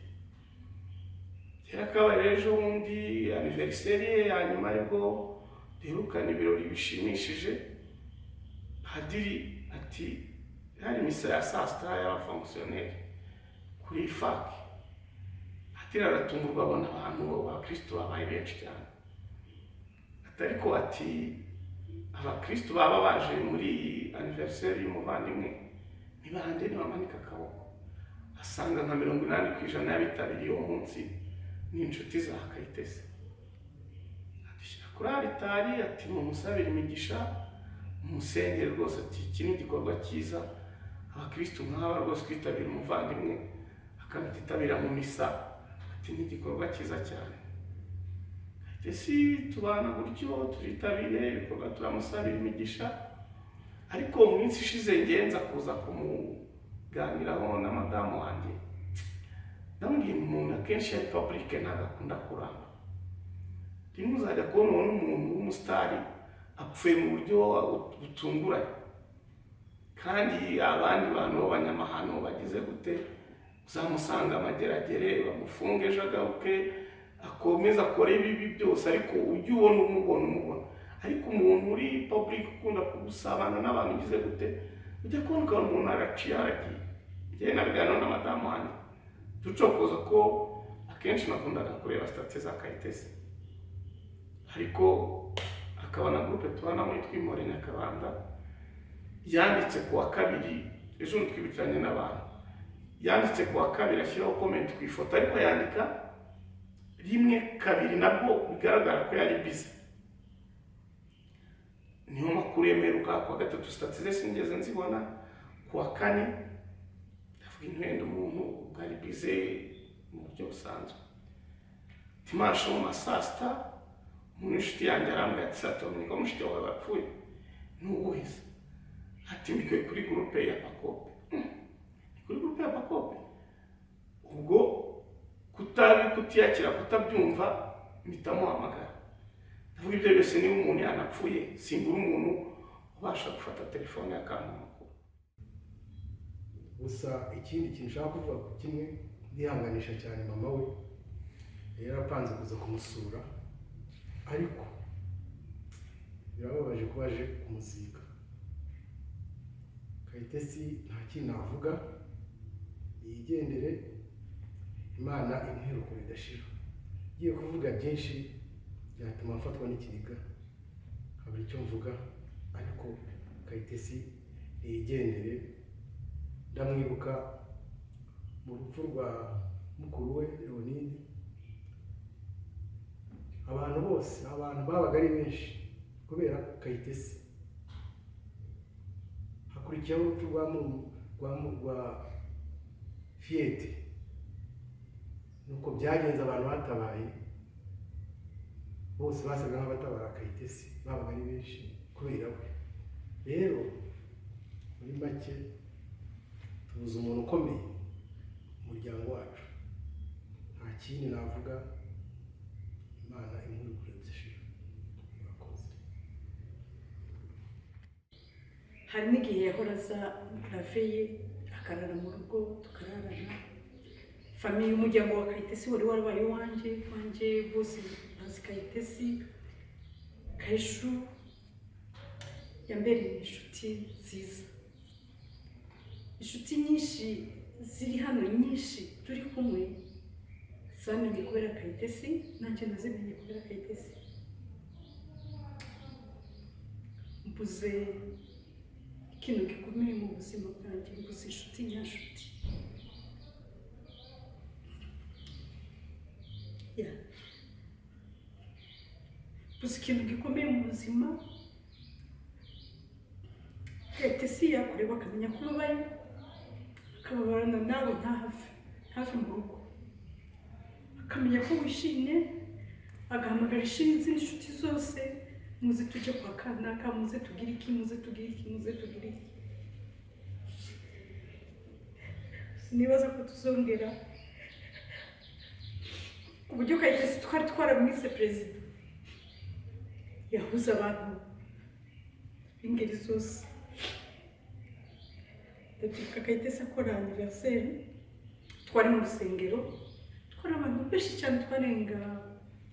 Kera kabaye ejo bundi anniversaire ye ya nyuma aribwo duherukana ibirori bishimishije. Padiri ati hari misa ya saa sita y'abafonkisiyoneri kuri FAC. Padiri aratungurwa abona abantu b'abakristo babaye benshi cyane. Ariko ati abakristo baba baje muri anniversaire y'umuvandimwe ni bande, ntibamanika akaboko. Asanga nka 80% y'abitabiriye uwo munsi ni inshuti za Kayitesi. Adushyira kuri aritari, ati mumusabire imigisha, umusengere rwose. Ati iki ni igikorwa cyiza, abakristo nk'aba rwose kwitabira umuvandimwe akabititabira mu misa, ati ni igikorwa cyiza cyane. Kayitesi tubana gutyo, turitabire ibikorwa, turamusabira imigisha. Ariko mu minsi ishize ngenza kuza kumuganiraho na madamu wanjye, ndamubwira umuntu akenshi ari public ntagakunda kuramba. Rimwe uzajya kubona umuntu w'umusitari apfuye mu buryo butunguranye, kandi abandi bantu b'abanyamahano bagize gute, uzamusanga amageragere, bamufunge ejo agaruke, akomeza akore ibibi byose, ariko ujye ubona umubona. Ariko umuntu uri public ukunda kugusabana n'abantu ugize gute, ujya kubona ukabona umuntu araciye aragiye. Njyewe nabiganiraho na madamu wanjye ducokoza ko akenshi nakundaga kureba sitati za Kayitesi, ariko akabona groupe tubana muri Twimore Nyakabanda yanditse ku wa kabiri, ejo twibukiranye n'abantu, yanditse ku wa kabiri ashyiraho comment ku ifoto, ariko yandika rimwe kabiri nabwo bigaragara ko yari busy. Niyo makuru yemeruka ku wa gatatu sitati ze sinigeze nzibona. Ku wa kane ndavuga intwenda umuntu bwari busy mu buryo busanzwe. Timasho mu saa sita umuntu inshuti yanjye arambwira ati Saturn ko mushiki wawe wapfuye n'ubuhise. Ati mbikuye kuri groupe ya Pakope. Kuri groupe ya Pakope ubwo kutiyakira kutabyumva mpitamuhamagara. Ndavuga ibyo byose niba umuntu yanapfuye simbura umuntu ubasha gufata telefone y'akantu makuru. Gusa ikindi kintu nshaka kuvuga ku kimwe, ndihanganisha cyane mama we, yarapanze kuza kumusura, ariko birababaje ko baje kumuziga. Kayitesi nta kintu navuga, yigendere, Imana imperuko ridashira. Ngiye kuvuga byinshi byatuma mfatwa n'ikiniga, habura icyo mvuga, ariko Kayitesi yigendere. Ndamwibuka mu rupfu rwa mukuru we Leonide, abantu bose, abantu babaga ari benshi kubera Kayitesi. Hakurikiyeho urupfu rwa Fiete, nuko byagenze, abantu batabaye bose basaga nk'abatabara Kayitesi, babaga ari benshi kubera we. Rero muri make tubuze umuntu ukomeye mu muryango wacu, nta kindi navuga. Imana imuri kurenza ishira. Murakoze. hari n'igihe yahora aza raveye akarara mu rugo tukararana. Famiye umuryango wa Kayitesi wari warabaye wanjye bose bazi Kayitesi. Kayishu yambereye inshuti nziza, inshuti nyinshi ziri hano, nyinshi turi kumwe zamenye kubera Kayitesi, nanjye nazimenye kubera Kayitesi. Mbuze ikintu gikomeye mu buzima bwanjye, mbuze inshuti nyanshuti. Mbuze ikintu gikomeye mu buzima. Kayitesi yakureba akamenya ko ubabaye, akababarana nawe ntave mu rugo, akamenya ko wishimye, agahamagara izindi nshuti zose, muze tujye kwa kanaka, muze tugire iki, muze tugire iki, muze tugire iki. Sinibaza ko tuzongera ku buryo Kayitesi twari twaramwise perezida, yahuza abantu b'ingeri zose. Ndabyibuka Kayitesi akora anniversaire, twari mu rusengero, twari abantu benshi cyane, twarenga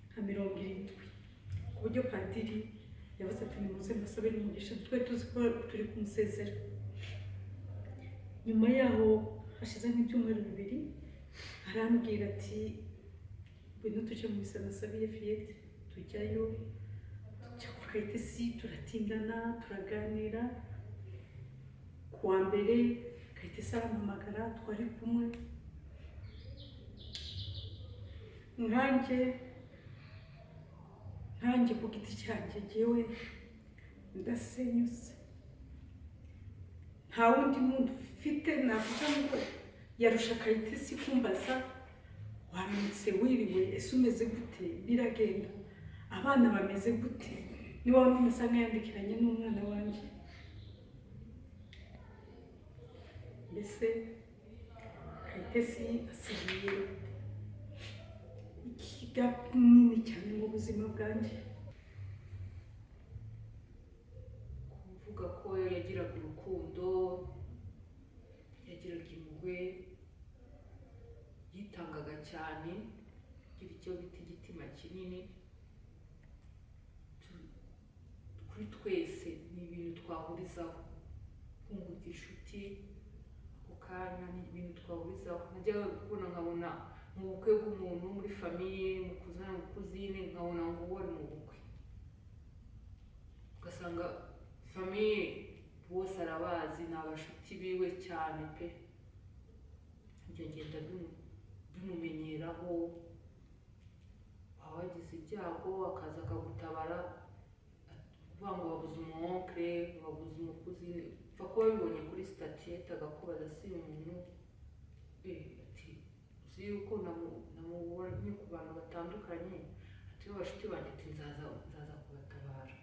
nka 70, ku buryo padiri yavuze ati nimuze mbasabire umugisha, twari tuzi ko turi kumusezera. Nyuma yaho hashize nk'ibyumweru 2 arambwira ati ngwino tujye mu misa nasabiye Fiyete. Tujyayo, tujya kwa Kayitesi, turatindana, turaganira. Kuwa mbere Kayitesi arampamagara, twari kumwe. Nkanjye ku giti cyanjye jyewe ndasenyutse, nta wundi muntu ufite navuga ngo yarusha Kayitesi kumbaza waramutse wiriwe, ese umeze gute, biragenda, abana bameze gute, niba wumva nk'ayandikiranye n'umwana wanjye. Mbese Kayitesi asigaye ikiga kinini cyane mu buzima bwanjye. Kuvuga ko yagiraga urukundo, yagiraga impuhwe, yitangaga cyane, agira icyo bita igitima kinini. Kuri twese ni ibintu twahurizaho, kunguka inshuti ako kanya ni ibintu twahurizaho. Najyaga kubona nkabona mu bukwe bw'umuntu muri famiye, mu kuzana mu kuzine, nkabona ngo uwo ari mu bukwe, ugasanga famiye bose arabazi, ni abashuti biwe cyane pe. Ibyo ngenda bimumenyeraho, waba wagize ibyago akaza akagutabara, kuvuga ngo wabuze umuwonkere, wabuze umukuzine, upfa kuba bibonye kuri statiyete agakubaza si umuntu ati uzi yuko namubonye ku bantu batandukanye, ati bo bashuti banjye, ati nzaza kubatabara.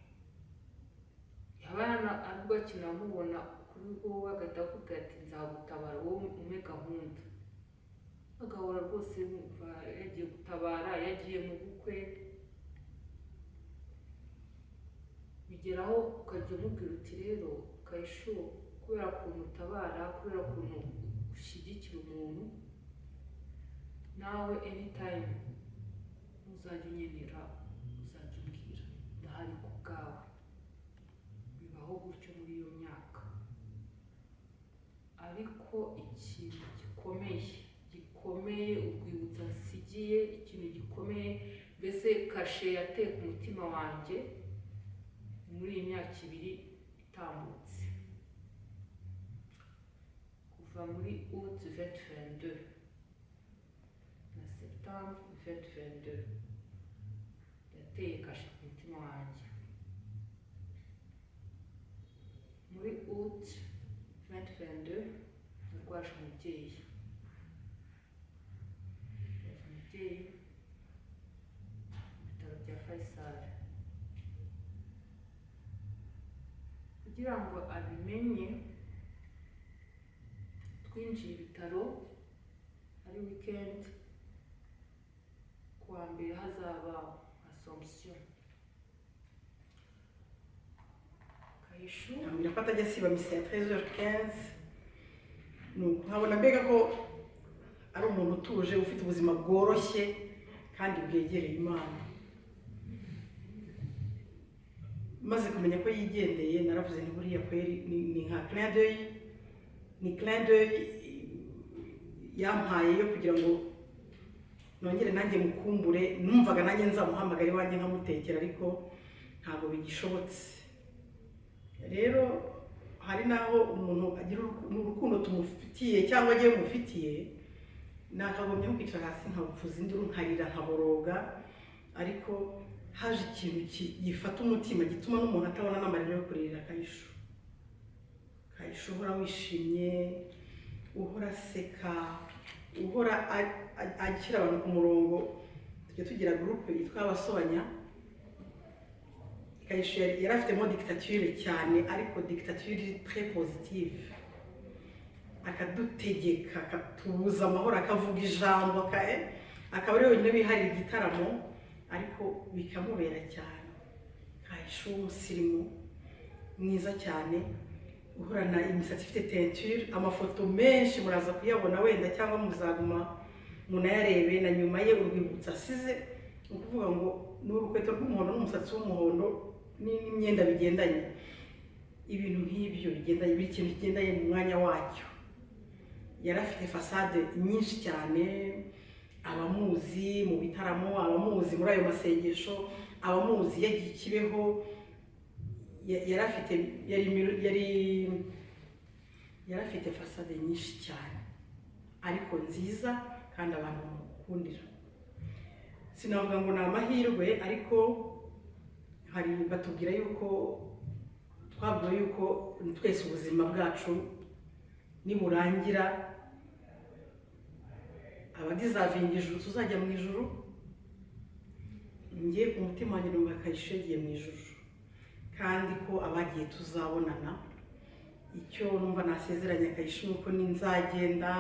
Yaba aribwo akinamubona kuri wowe agahita akubwira ati nzagutabara, wowe ume gahunda, agahora rwose yumva yagiye gutabara, yagiye mu bukwe. Bigeraho ukajya umubwira uti rero Kayishu, kubera ukuntu utabara, kubera ukuntu ushyigikira umuntu, nawe anytime uzajya unyenera, uzajya umbwira, ndahari ku bwawe. Bibaho gutyo muri iyo myaka. Ariko ikintu gikomeye urwibutso nsigiye, ikintu gikomeye, mbese kashe yateye ku mutima wanjye muri iyi myaka 2 itambutse, kuva muri août 2022 na septembre 2022, yateye kashe ku mutima wanjye. Muri août 2022 narwaje umubyeyi mu bitaro bya Faisal. Kugira ngo abimenye twinjiye ibitaro ari weekend, kuwa mbere hazaba assumption. Kayishu ambwira ko atajya asiba misa ya 13h15, nuko nkabona mbega ko ari umuntu utuje ufite ubuzima bworoshye kandi bwegereye Imana. Maze kumenya ko yigendeye naravuze nti buriya kweri ni nka clin d'œil, ni clin d'œil yampaye yo kugira ngo nongere nanjye mukumbure. Numvaga nanjye nzamuhamagara iwanjye nkamutekera ariko ntabwo bigishobotse. Rero hari naho umuntu agira urukundo tumufitiye cyangwa agiye mufitiye, nakagombye kwicara hasi nkavuza induru nkarira nkaboroga, ariko haje ikintu gifata umutima gituma n'umuntu atabona n'amarira yo kurira. Kayishu, Kayishu uhora wishimye, uhora aseka, uhora agishyira abantu ku murongo. Tujya tugira groupe yitwa abasobanya. Kayishu yari afitemo dictature cyane, ariko dictature très positive. Akadutegeka, akatubuza amahoro, akavuga ijambo, akaba ari wenyine wiharira igitaramo, ariko bikamubera cyane. Kayishu umusirimu mwiza cyane, uhorana imisatsi ifite teinture, amafoto menshi muraza kuyabona wenda cyangwa muzaguma munayarebe, na nyuma ye urwibutso asize, ukuvuga ngo ni urukweto rw'umuhondo n'umusatsi w'umuhondo n'imyenda bigendanye. Ibintu nk'ibyo bigendanye, buri kintu kigendanye mu mwanya wacyo. Yari afite fasade nyinshi cyane, abamuzi mu bitaramo, abamuzi muri ayo masengesho, abamuzi yagiye Kibeho, yari afite fasade nyinshi cyane, ariko nziza kandi abantu bamukundira. Sinavuga ngo ni amahirwe, ariko hari batubwira yuko twabwiwe yuko twese ubuzima bwacu niburangira abadizavinga ijuru tuzajya mu ijuru. Ngiye ku mutima wanjye numva Kayishu yagiye mu ijuru, kandi ko abagiye tuzabonana. Icyo numva nasezeranya Kayishu nuko ninzagenda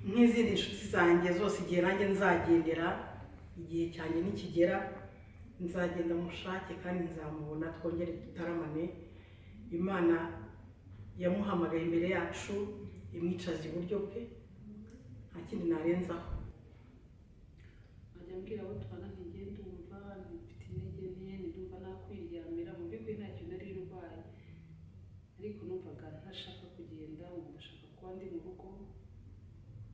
nk'izindi nshuti zanjye zose, igihe nanjye nzagendera, igihe cyanjye nikigera nzagenda mushake kandi nzamubona, twongere dutaramane. Imana yamuhamagaye imbere yacu, imwicaza iburyo bwe, nta kindi narenzaho. ajya ambwira abo tubana nti ngiye ndumva mfite intege nke, ndumva nakwiryamira. Mu by'ukuri nta kintu nari ndwaye, ariko numvaga ntashaka kugenda, ndashaka kuba ndi mu rugo.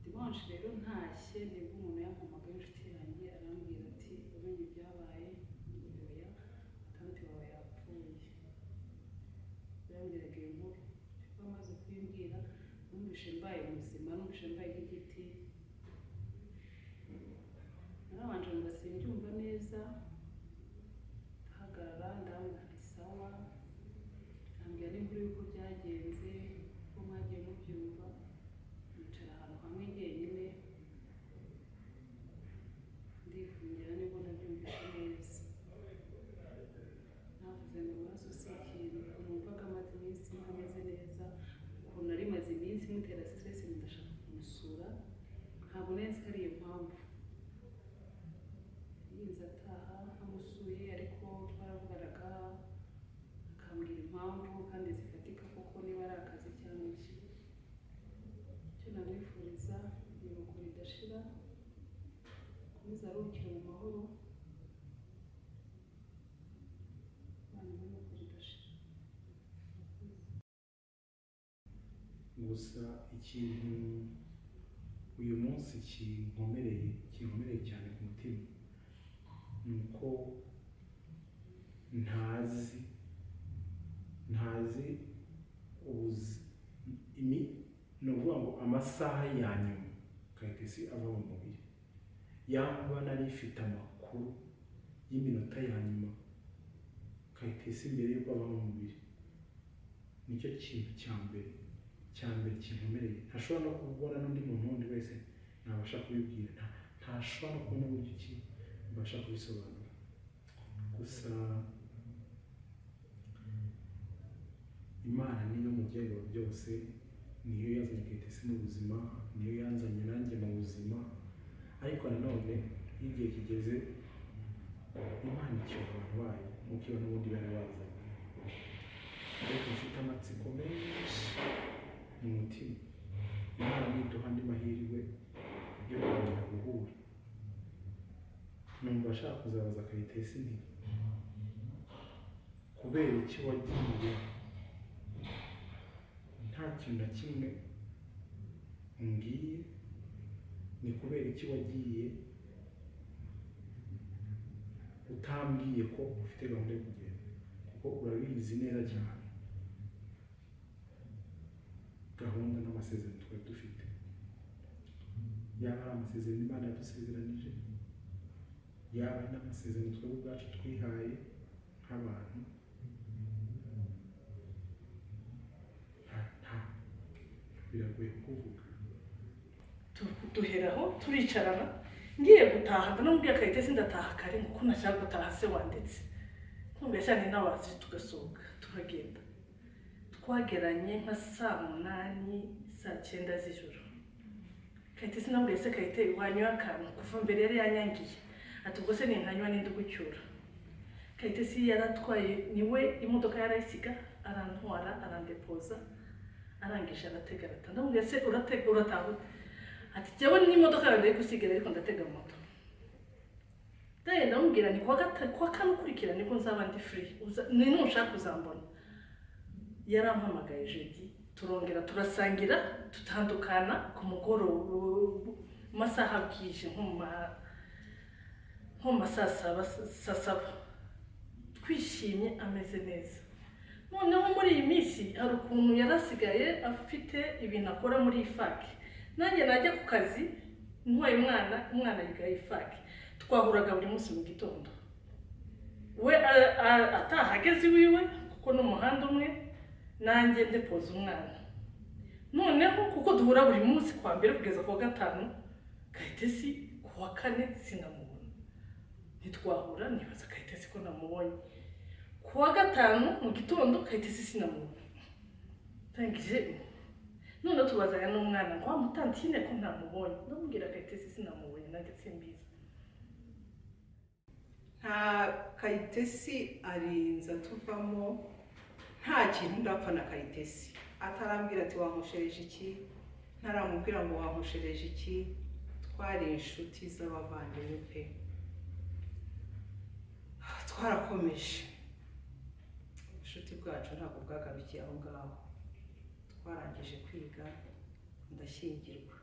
Dimanche rero ntashye nibwo umuntu yampamagaye, inshuti yanjye, arambwira ati umenye ibyabaye. Oya, atandatu wawe yapfuye. Yarambwiraga iyo nkuru, kuko amaze kuyimbwira numvise mbaye muzima, numvise mbaye nk'igiti. Narabanje ngo simbyumva neza, ndahagarara ndabona ni sawa, ambwira n'inkuru y'uko byagenze, ko mwagiye mubyumva. Nicara ahantu hamwe jyenyine ndifungira, nibwo nabyumvise neza. Navuze ngo amaraso si ikintu, numvaga amaze iminsi ntameze neza, ukuntu nari maze iminsi mutera stress, ndashaka kumusura, ntabwo nari nzi ko ari iyo mpamvu. Yinze ataha amusuye, ariko twaravuganaga akambwira impamvu kandi zifatika, kuko niba ari akazi cyangwa iki. Icyo namwifuriza ni uko ridashira, komeza aruhukire mu mahoro, Imana imuhe uko ridashira. Gusa ikintu uyu munsi kinkomereye cyane ku mutima, ni uko ntazi ni ukuvuga ngo amasaha ya nyuma Kayitesi ava mu mubiri, yaba nari ifite amakuru y'iminota ya nyuma Kayitesi mbere y'uko ava mu mubiri. Nicyo kintu cya mbere kinkomereye. Ntashobora no kubona n'undi muntu wundi wese ntabasha kubibwira, ntashobora no kubona uburyo ki mbasha kubisobanura. Gusa Imana niyo mubyeyi wa byose, niyo yazanye Kayitesi mu buzima, niyo yanzanye nanjye mu buzima, ariko nanone iyo igihe kigeze Imana icyuha abantu bayo nk'uko iyo n'ubundi bari bazanye, ariko mfite amatsiko menshi mu mutima. Imana niduha andi mahirwe yo kongera guhura, numva ashaka kuzabaza Kayitesi nti kubera iki wagiye nta kintu na kimwe umbwiye, ni kubera iki wagiye utambwiye ko ufite gahunda yo kugenda, kuko urabizi neza cyane gahunda n'amasezerano twari dufite, yaba ari amasezerano Imana yadusezeranije, yaba ari n'amasezerano twebwe ubwacu twihaye nk'abantu. Biragoye kuvuga. Duheraho turicarana, ngiye gutaha ndamubwira Kayitesi ndataha kare kuko nashaka gutaha se wandetse, ntumbe cyane n'abazi tugasohoka turagenda. Twageranye nka saa 8 saa 9 z'ijoro. Kayitesi nambwiye se Kayite wanywa akantu kuva mbere yari yanyangiye, ati ubwo se ninkanywa ninde gucyura. Kayitesi yaratwaye niwe imodoka yarayisiga arantwara arandepoza, arangije aratega arata. Ndamubwiye se uratega urataha, ati jyewe n'imodoka yanjye gusigara ariko ndatega moto. Ndamubwira ni kwa kane ukurikira nibwo nzaba ndi free, ni nushaka kuzambona. Yarampamagaye jeudi, turongera turasangira, tutandukana ku mugoroba masaha bwije nko saa 7 twishimye ameze neza. Noneho muri iyi minsi hari ukuntu yarasigaye afite ibintu akora muri ifaki, nanjye najya ku kazi ntwaye umwana yiga ifaki, twahuraga buri munsi mu gitondo, we atahageze iwiwe kuko n'umuhanda umwe, nanjye ndepoza umwana. Noneho kuko duhura buri munsi kwa mbere kugeza ku wa gatanu, Kayitesi ku wa kane sinamubona, ntitwahura nibaza Kayitesi ko namubonye. Ku wa gatanu mu gitondo Kayitesi sinamubona, tangije none tubazanya n'umwana ngo amutantine ko ntamubonye. Ndamubwira Kayitesi sinamubonye nanjye simbizi. Nta Kayitesi arinza tuvamo nta kintu ndapfa na Kayitesi, atarambwira ati wamushereje iki, ntaramubwira ngo wamushereje iki. Twari inshuti z'abavandimwe pe, twarakomeje. Inshuti bwacu ntabwo bwagarukiye aho ngaho, twarangije kwiga ndashyingirwa.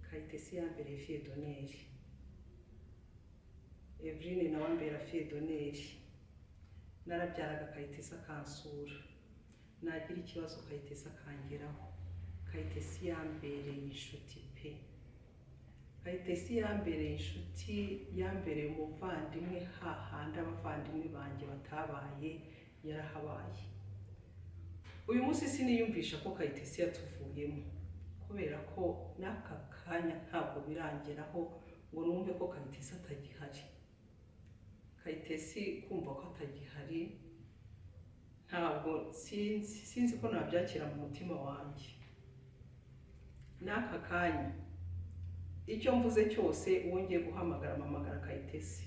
Kayitesi yambereye fille d'honneur, Evrine nawe ambera fille d'honneur. Narabyaraga Kayitesi akansura, nagira ikibazo Kayitesi akangeraho. Kayitesi yambereye inshuti pe, Kayitesi yambereye inshuti, yambereye umuvandimwe, hahandi abavandimwe banjye batabaye yarahabaye. Uyu munsi siniyumvisha ko Kayitesi yatuvuyemo, kubera ko n'aka kanya ntabwo birangeraho ngo numve ko Kayitesi atagihari. Kayitesi kumva ko atagihari ntabwo sinzi ko nabyakira mu mutima wanjye. N'aka kanya icyo mvuze cyose uwo ngiye guhamagara mpamagara Kayitesi,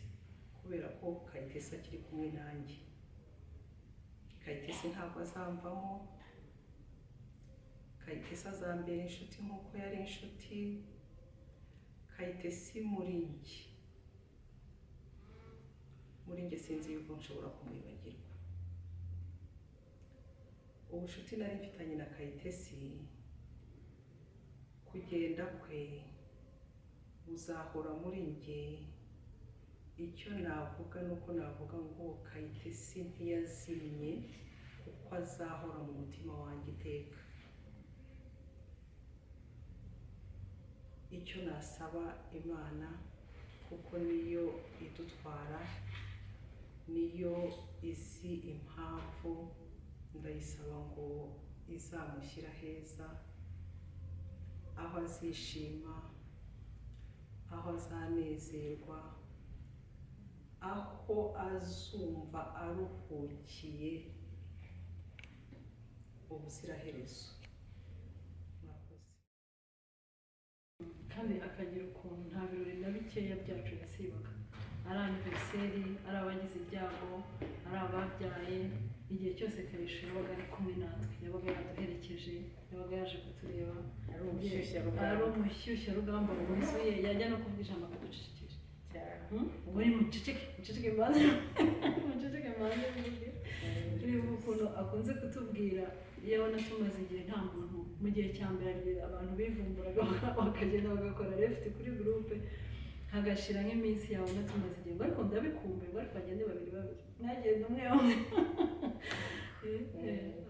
kubera ko Kayitesi akiri kumwe nanjye. Kayitesi ntabwo azamvamo, Kayitesi azambera inshuti nk'uko yari inshuti. Kayitesi muri njye sinzi yuko nshobora kumwibagirwa. Ubucuti nari mfitanye na Kayitesi, kugenda kwe uzahora muri njye. Icyo navuga nuko navuga ngo Kayitesi ntiyazimye, kuko azahora mu mutima wanjye iteka. Icyo nasaba Imana, kuko niyo idutwara, niyo izi impamvu, ndayisaba ngo izamushyira heza, aho azishima, aho azanezerwa, aho azumva aruhukiye ubuziraherezo. kandi akagira ukuntu nta birori na bikeya byacu yasibaga, ari aniveriseri, ari abagize ibyago, ari ababyaye, igihe cyose Kayisha yabaga ari kumwe natwe, yabaga yaduherekeje, yabaga yaje kutureba, ari umushyushyarugamba wuzuye, yajya no kuvuga ijambo akaducecekesha ubwo ni muceceke mbanze mvuge. Tureba ukuntu akunze kutubwira iyo abona tumaze igihe nta muntu, mu gihe cya mbere abantu bivumburaga bakagenda bagakora left kuri groupe, hagashira nk'iminsi yabona tumaze igihe ngo ariko ndabikumbuye, ngo ariko bagende babiri mwagenda umwe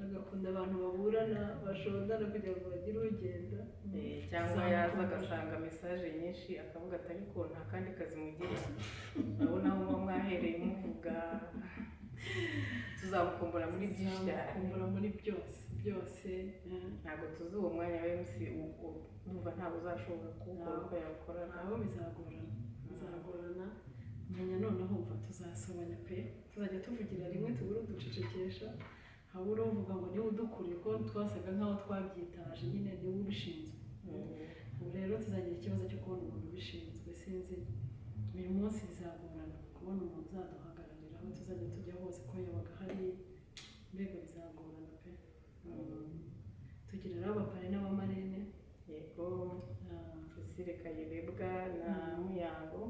agakunda abantu baburana bashondana kugira ngo bagire urugenda, cyangwa yaza agasanga mesaje nyinshi akavuga ati ariko nta kandi kazi mugira, urabona aho muba mwahereye muvuga. Tuzamukumbura muri byinshi cyane, kumbura muri byose ntabwo tuzi uwo mwanya wa MC numva ntabwo uzashobora kuwukora uko yakora, nabo bizagorana menya. Noneho umva tuzasobanya pe, tuzajya tuvugira rimwe tubura uducecekesha, habura uvuga ngo niwe udukuriye, ko twasaga nkaho twabyitaje nyine niwe ubishinzwe. Ubu rero tuzagira ikibazo cyo kubona umuntu ubishinzwe, sinzi uyu munsi bizagorana kubona umuntu uzaduhagararira aho tuzajya tujya hose, ko yabaga hari, mbega bizagorana pe. Tugira rero abapare n'abamarene, yego Cecile Kayirebwa na Muyango.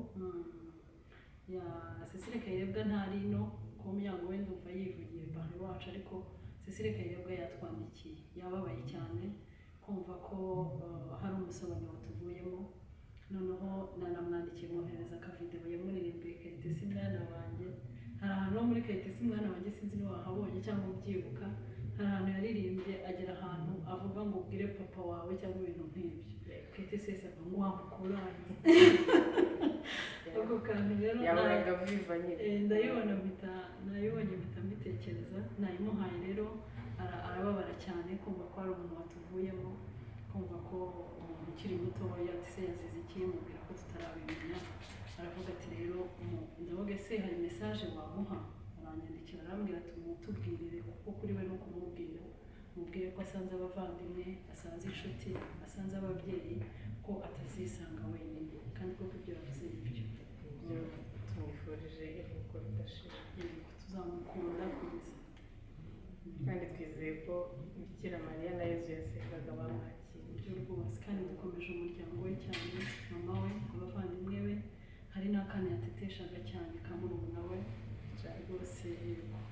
Ya Cecile Kayirebwa ntari ino, ko Muyango we ndumva yivugiye pare wacu, ariko Cecile Kayirebwa yatwandikiye, yababaye cyane kumva ko hari umusobanyi watuvuyemo, noneho nanamwandikiye mwohereza akavideo yamuririmbiye Kayitesi mwana wanjye. Hari ahantu ho muri Kayitesi mwana wanjye, sinzi niba wahabonye cyangwa ubyibuka, hari ahantu yaririmbye agera ahantu avuga ngo ubwire papa wawe cyangwa ibintu nk'ibyo. Kayitesi yese ava ngo wamukurahe ako kantu rero yabonaga viva nyine, ndayibona nayibonye mpita mbitekereza, nayimuhaye rero arababara cyane kumva ko hari umuntu watuvuyemo, kumva ko umuntu ukiri mutoya se yazize iki, mubwira ko tutarabimenya. Aravuga ati rero ndavuga se hari message wamuha, aranyandikira arambwira ati mutubwirire, kuko kuri we no kumubwira mubwire ko asanze abavandimwe, asanze inshuti, asanze ababyeyi, ko atazisanga wenyine, kandi ko ibyo yavuze ibyo tumwifurije iruhuko ridashira, tuzamukunda kugeza, kandi twizeye ko Bikira Mariya na Yezu yasengaga bamwakira ibyo rwose, kandi dukomeje umuryango we cyane, mama we, abavandimwe be, hari n'akana yateteshaga cyane ka murumuna we rwose.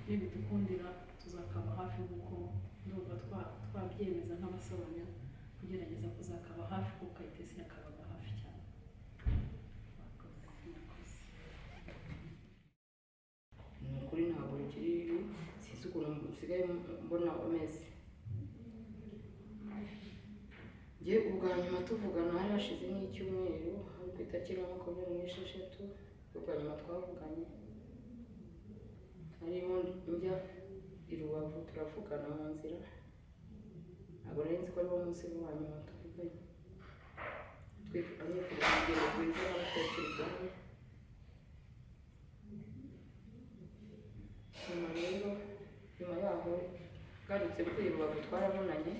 Nibidukundira tuzakaba hafi, nk'uko ndumva twabyemeza nk'abasobanya, kugerageza kuzakaba hafi, kuko Kayitesi yakabaga hafi cyane. Ni ukuri ntabwo bikiri bibi, sinzi ukuntu usigaye mbona amezi. Njye ubwa nyuma tuvugana hari hashize nk'icyumweru, hari ku itariki ya 26 ubwa nyuma twavuganye, hariho njya i Rubavu turavugana mu nzira, ntabwo nari nzi ko ari wo munsi wa nyuma tuvuganye. Twifuriza urugendo rwiza n'abatekerezwaho. Nyuma rero, nyuma yaho garutse kuri Rubavu twarabonanye,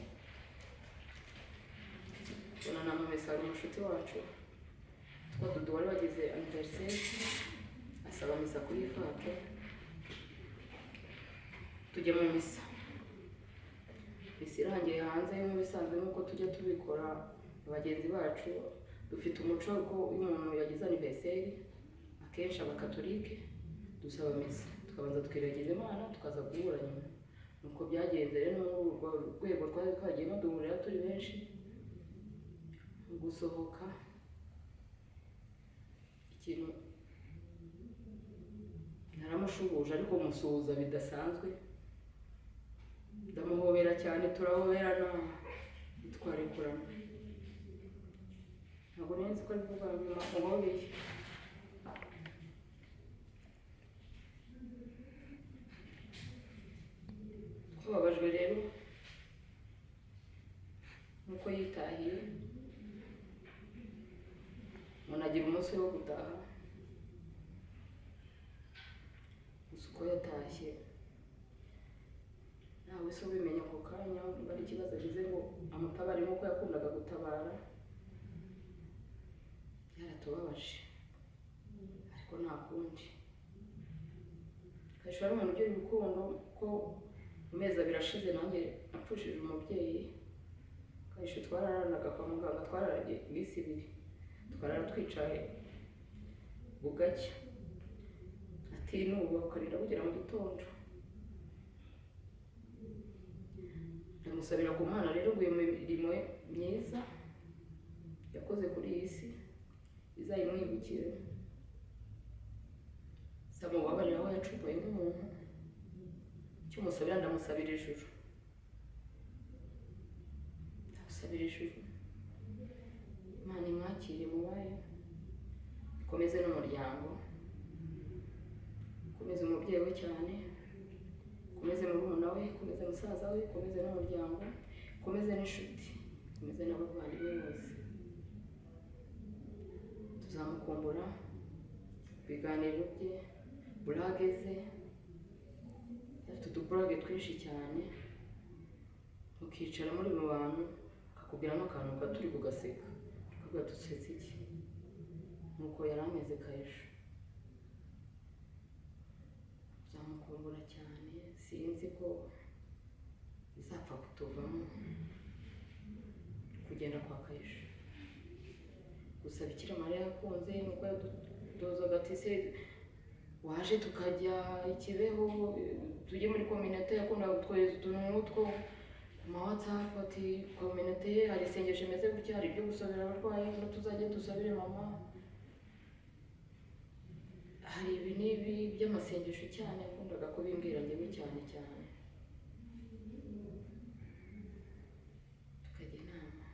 tubonana mu Mesaro umushuti wacu twa Dudu wari wagize anniversaire, asaba misa kuri Ifake, tujya mu misa. Misa irangiye hanze yo bisanzwe nk'uko tujya tubikora abagenzi bacu, dufite umuco ko iyo umuntu yagize anniversaire akenshi abakatolike dusaba misa, tukabanza tukiragiza Imana, tukaza guhura nyuma. Nuko byagenze rero, muri urwo rwego twari twagiye duhurira turi benshi, gusohoka ikintu naramushubuje, ariko musuhuza bidasanzwe, ndamuhobera cyane, turahoberana, twarekurana. Ntabwo nzi ko ari kuvuga nyuma muhobeye. Twababajwe rero nuko yitahiye, umuntu agira umunsi wo gutaha, gusa uko yatashye ntawe se ubimenya ako kanya, bari ikibazo agize ngo amutabare nk'uko yakundaga gutabara. byatubabaje ariko nta kundi. Kayisha ari umuntu ugira urukundo ko mu mezi abiri ashize nanjye napfushije umubyeyi. Kayisha twararanaga kwa muganga, twararaye iminsi 2, twarara twicaye bugacya, ati nubu ukarira bugera mu gitondo. Ndamusabira ku Mana rero ngo iyo mirimo myiza yakoze kuri iyi si izayimwibukire. Samubabarira aho yacupaye nk'umuntu, icyo musabira ndamusabira ijuru, ndamusabira ijuru. Imana imwakire mu bayo, ikomeze n'umuryango, ikomeze umubyeyi we cyane, ikomeze murumuna we, ikomeze musaza we, ikomeze n'umuryango, ikomeze n'inshuti, ikomeze n'abavandimwe bose. Tuzamukumbura ibiganiro bye, burage ze, afite uduburage twinshi cyane, mukicara muri mu bantu akakubwira n'akantu katuri kugaseka, akakubwira dusetse iki, nuko yari ameze Kayisha. Tuzamukumbura cyane, sinzi ko bizapfa kutuvamo kugenda kwa Kayisha. Gusa Bikira Mariya yakunze nuko yadutozaga ati se waje tukajya Ikibeho tujye muri community, yakunda gutwohereza utuntu n'utwo ku ma WhatsApp ati community hari isengesho imeze gutya, hari ibyo gusabira abarwayi, no tuzajya dusabire mama, hari ibi n'ibi by'amasengesho cyane yakundaga kubimbwira njyewe cyane cyane. Tukajya inama,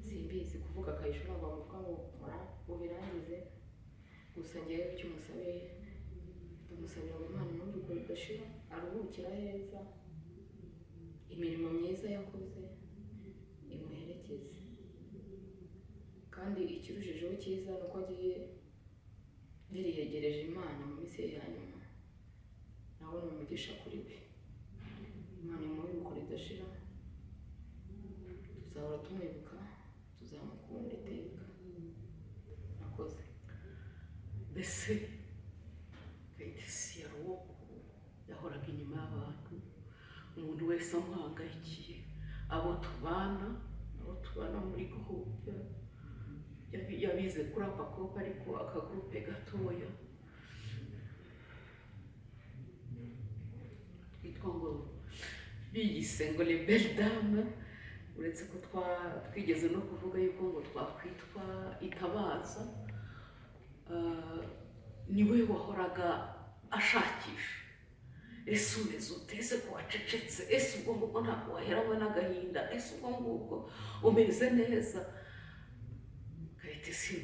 simbizi kuvuga Kayisha ntabwo bavuga ngo mubirangize, gusa njyewe icyo umusabe ndamusabira ngo Imana imwumve idashira, aruhukira heza, imirimo myiza yakoze imuherekeze, kandi ikirushijeho cyiza ni uko agiye yariyegereje Imana mu minsi ye ya nyuma. Nawe ni umugisha kuri we, Imana imwumve idashira, tuzahora tumwibuka, tuzamukunda iteka. Nakoze mbese Kayitesi yari uwo yahoraga inyuma y'abantu, umuntu wese amuhangayikiye, abo tubana muri groupe yabize kuri Apakopa ariko akagurupe gatoya twitwa ngo biyise ngo les belles dames, uretse ko twigeze no kuvuga yuko ngo twakwitwa itabaza. Niwe wahoraga ashakisha, ese umeze ute, ese ko wacecetse, ese ubwo ngubwo ntabwo waheranywe n'agahinda, ese ubwo ngubwo umeze neza. Kayitesi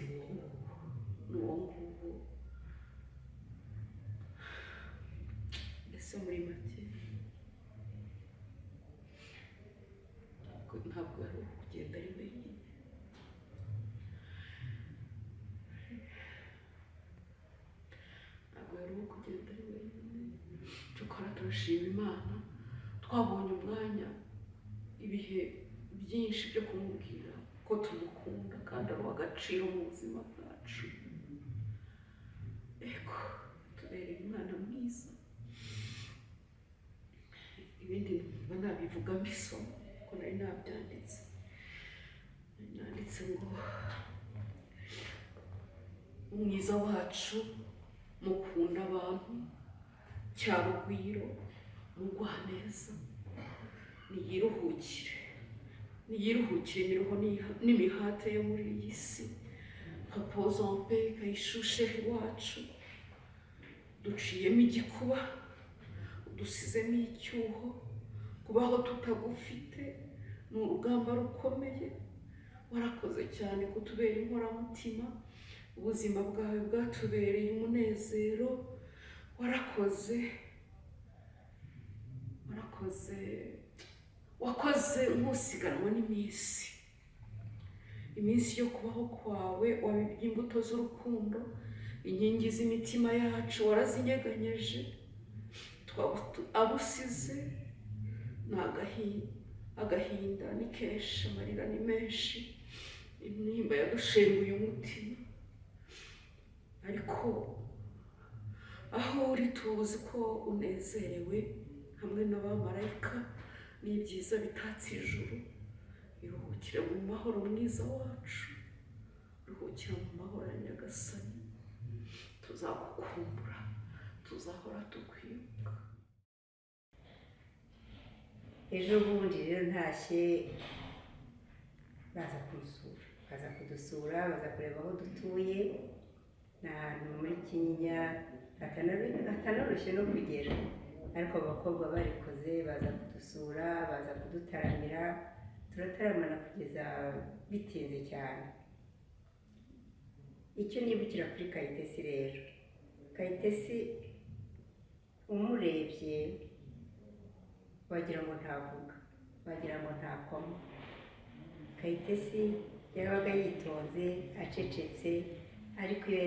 ni uwo nguwo. Ese muri make ntabwo ari kugenda ari wenyine, kugenda ari wenyine. Cyokora turashima Imana, twabonye umwanya, ibihe byinshi byo kumubwira ko tumukunda kandi ari uw'agaciro mu buzima bwacu. Ego tubereye umwana mwiza. Ibindi mba nabivuga mbisoma ko nari nabyanditse, nanditse ngo umwiza wacu mukunda abantu, Cyarugwiro mugwaneza, niyiruhukire imiruho n'imihate yo muri iyi si. Repose en paix Kayishushe iwacu, duciyemo igikuba, udusizemo icyuho, kubaho tutagufite ni urugamba rukomeye. Warakoze cyane kutubera inkoramutima, ubuzima bwawe bwatubereye umunezero. wakoze nk'usiganwa n'iminsi. Iminsi yo kubaho kwawe wabibye imbuto z'urukundo, inkingi z'imitima yacu warazinyeganyeje. Abusize ni agahinda ni kenshi, amarira ni menshi, intimba yadushenguye umutima. ariko aho uri tuzi ko unezerewe hamwe n'abamarayika n'ibyiza bitatse ijuru. Iruhukire mu mahoro mwiza wacu, ruhukira mu mahoro ya Nyagasani. Tuzagukumbura, tuzahora tukwibuka. Ejo bundi rero ntashye baza kudusura, baza kureba aho dutuye. Ni ahantu muri Kinyinya hatanoroshye no kugera, ariko abakobwa barikoze baza kudusura, baza kudutaramira, turataramana kugeza bitinze cyane. Icyo nibukira kuri Kayitesi rero, Kayitesi umurebye wagira ngo ntavuga, wagira ngo ntakoma. Kayitesi yabaga yitonze, acecetse, ariko iyo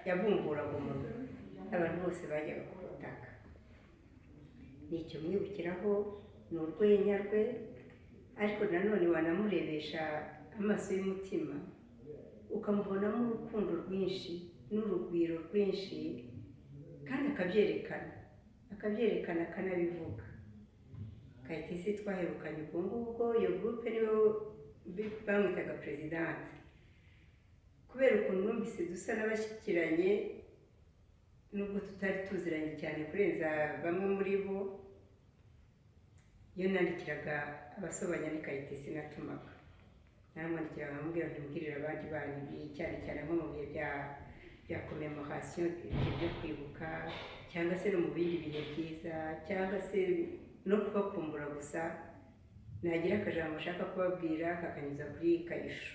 yabumburaga umunwa abantu bose bajyaga kumutaka. Nicyo mwibukiraho, ni urwenya rwe, ariko nanone wanamurebesha amaso y'umutima ukamubonamo urukundo rwinshi n'urugwiro rwinshi, kandi akabyerekana akanabivuga. Kayitesi twaherukanye ubwo ngubwo, iyo gurupe niwe bamwitaga perezidanti, kubera ukuntu numvise dusa n'abashyikiranye nubwo tutari tuziranye cyane kurenza bamwe muri bo. Iyo nandikiraga abasobanya ni Kayitesi natumaga, naramwandikiraga nkamubwira ntimbwirire abandi bantu ibi, cyane cyane nko mu bihe bya commemoration byo kwibuka, cyangwa se no mu bindi bihe byiza, cyangwa se no kubakumbura gusa. Nagira akajambo ashaka kubabwira kakanyuza kuri Kayishu.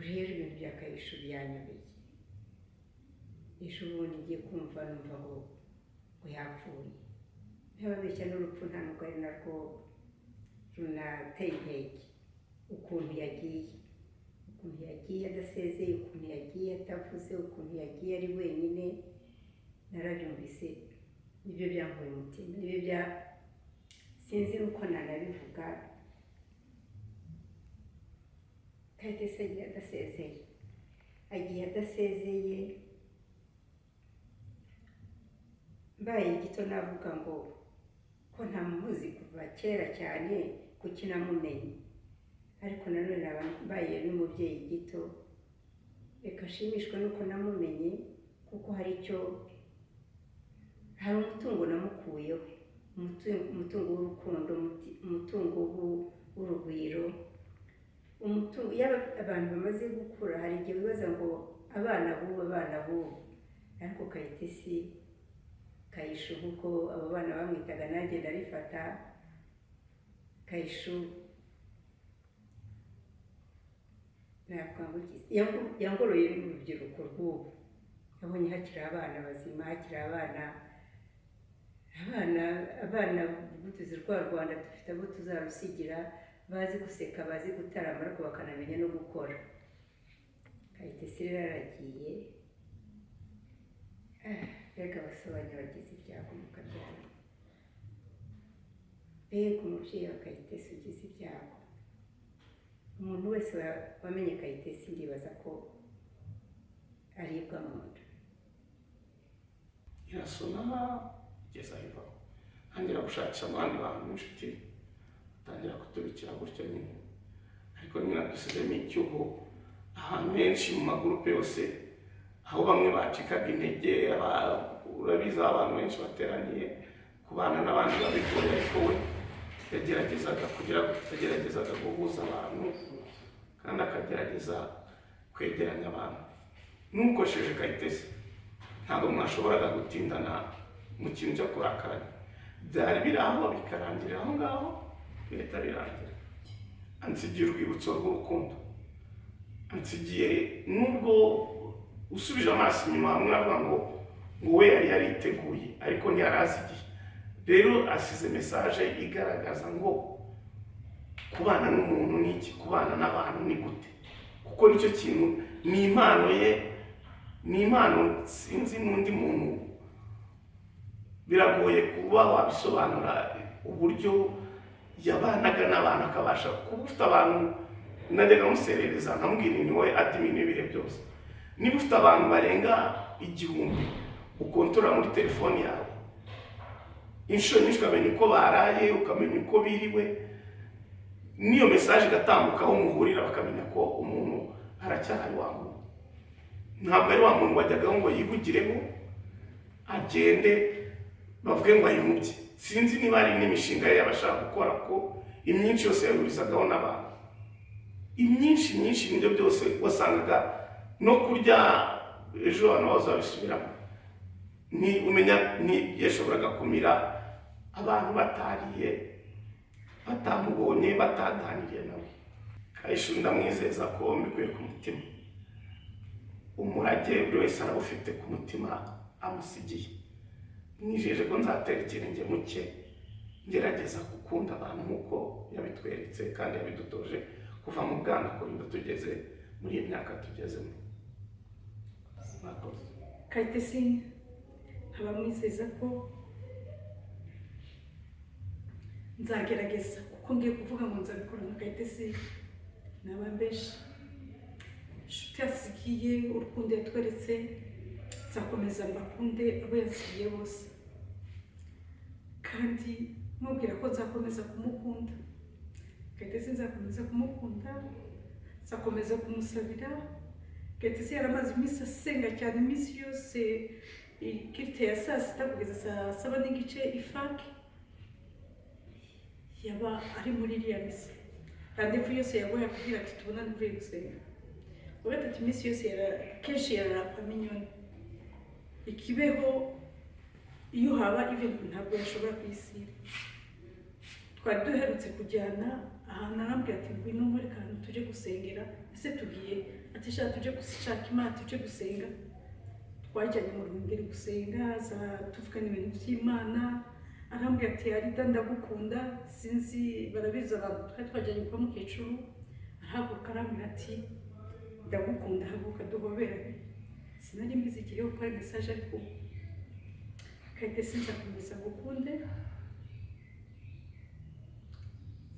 Rero ibintu bya Kayishu byanyobeye. Ejo bundi ngiye kumva numva ngo yapfuye. Ntababeshya n'urupfu nta nubwo ari narwo runateye intege. Ukuntu yagiye adasezeye, ukuntu yagiye atavuze, ukuntu yagiye ari wenyine, narabyumvise. Nibyo byangoye umutima, nibyo sinzi uko nanabivuga. Kayitesi agiye adasezeye, mbaye gito navuga ngo ko ntamuzi kuva kera cyane kuki namumenye, ariko nanone mbaye n'umubyeyi gito, reka nshimishwe nuko namumenye, kuko hari umutungo namukuyeho, umutungo w'urukundo, umutungo w'urugwiro, umutungo. Iyo abantu bamaze gukura hari igihe bibaza ngo abana b'ubu, ariko Kayitesi, Kayishu nk'uko abo bana bamwitaga nanjye ndarifata, Kayishu yangoroye n'urubyiruko rw'ubu. Yabonye hakiri abana bazima, hakiri abana butuzi rwa Rwanda dufite abo tuzarusigira, bazi guseka, bazi gutarama, ariko bakanamenya no gukora. Kayitesi rero aragiye. Mbega abasobanya bagize ibyago mu kabyaro. Mbega umubyeyi wa Kayitesi ugize ibyago. Umuntu wese wamenye Kayitesi ndibaza ko aribwa mu nda. Irasoma igeza ivaho, ntangira gushakisha abandi bantu n'inshuti, atangira kutubikira gutyo nyine. Ariko nyine dusizemo icyuho ahantu henshi mu magurupe yose, aho bamwe bacikaga intege. Urabizi abantu benshi bateraniye kubana n'abandi babigoye, ariko we yageragezaga guhuza abantu, kandi akagerageza kwegeranya abantu. N'ukosheje Kayitesi ntabwo mwashoboraga gutindana mu kintu cyo kurakaranya. Byari biri aho bikarangirira aho ngaho, leta birangira. Ansigiye urwibutso rw'urukundo, ansigiye nubwo usubije amaso inyuma mwavuga ngo we yari yariteguye ariko ntiyarazi igihe. Rero asize message igaragaza ngo kubana n'umuntu ni iki, kubana n'abantu ni gute, kuko nicyo kintu ni impano ye, ni impano sinzi n'undi muntu biragoye kuba wabisobanura uburyo yabanaga n'abantu, akabasha kuba ufite abantu najyaga muserereza nkamubwira ni wowe admin ibihe byose. niba ufite abantu barenga 1000 ukontorora muri telefoni yawe, inshuro nyinshi ukamenya uko baraye, ukamenya uko biriwe, niyo mesaje igatambuka aho muhurira bakamenya ko umuntu aracyahari wa muntu. Ntabwo ari wa muntu wajyaga ngo yihugireho agende bavuge ngo ayimubye. Sinzi niba ari n'imishinga ye yabashaka gukora ko imyinshi yose yahurizagaho n'abantu. Imyinshi nibyo byose wasangaga no kurya ejo abantu bazabisubiramo. Ni umenya ni yashoboraga kumira abantu batariye, batamubonye, bataganiriye nawe. Kayishu ndamwizeza ko mbikuye ku mutima. Umurage buri wese arawufite ku mutima amusigiye. Mwijeje ko nzatera ikirenge mu cye, ngerageza gukunda abantu nk'uko yabitweretse kandi yabidutoje kuva mu bwana kurinda tugeze muri iyi myaka tugezemo. Kayitesi nkaba mwizeza ko nzagerageza, kuko ngiye kuvuga ngo nzabikora na Kayitesi nabambesha. Inshuti yasigiye, urukundo yatweretse, nzakomeza mbakunde abo yasigiye bose, kandi mubwira ko nzakomeza kumukunda. Kayitesi nzakomeza kumukunda, nzakomeza kumusabira. Kayitesi yaramaze iminsi asenga cyane, iminsi yose ikirite ya saa sita kugeza saa 7:15 ifaki yaba ari muri iriya misa. Randevu yose yagoye kugira ati tubona nivuye gusenga. Ugatatu iminsi yose kenshi yararapa minyoni. Ikibeho iyo haba event ntabwo yashobora kuyisiba. Twari duherutse kujyana ahantu arambwira ati ngwino muri kantu tuje gusengera. Ese tugiye ati shaka tuje gushaka Imana, tuje gusenga. Twajyanye mu ruhengeri gusenga, tuvugana ibintu by'Imana. Arambwira ati Arida ndagukunda, sinzi barabizi abantu twajyanye kwa mukecuru. Arahaguruka arambwira ati ndagukunda, haguruka duhoberane. Sinari mbizi igihe uko ari message ariko Kayitesi nzakomeza gukunde,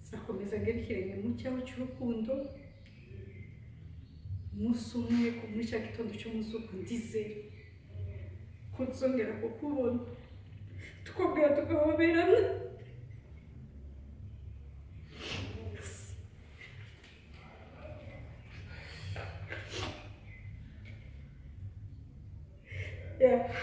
nzakomeza ngera ikirenge mu cyawe cy'urukundo. Umunsi umwe ku muri cya gitondo cy'umuzuko ndizera ko nzongera kukubona, tukongera tugahoberana. Yeah.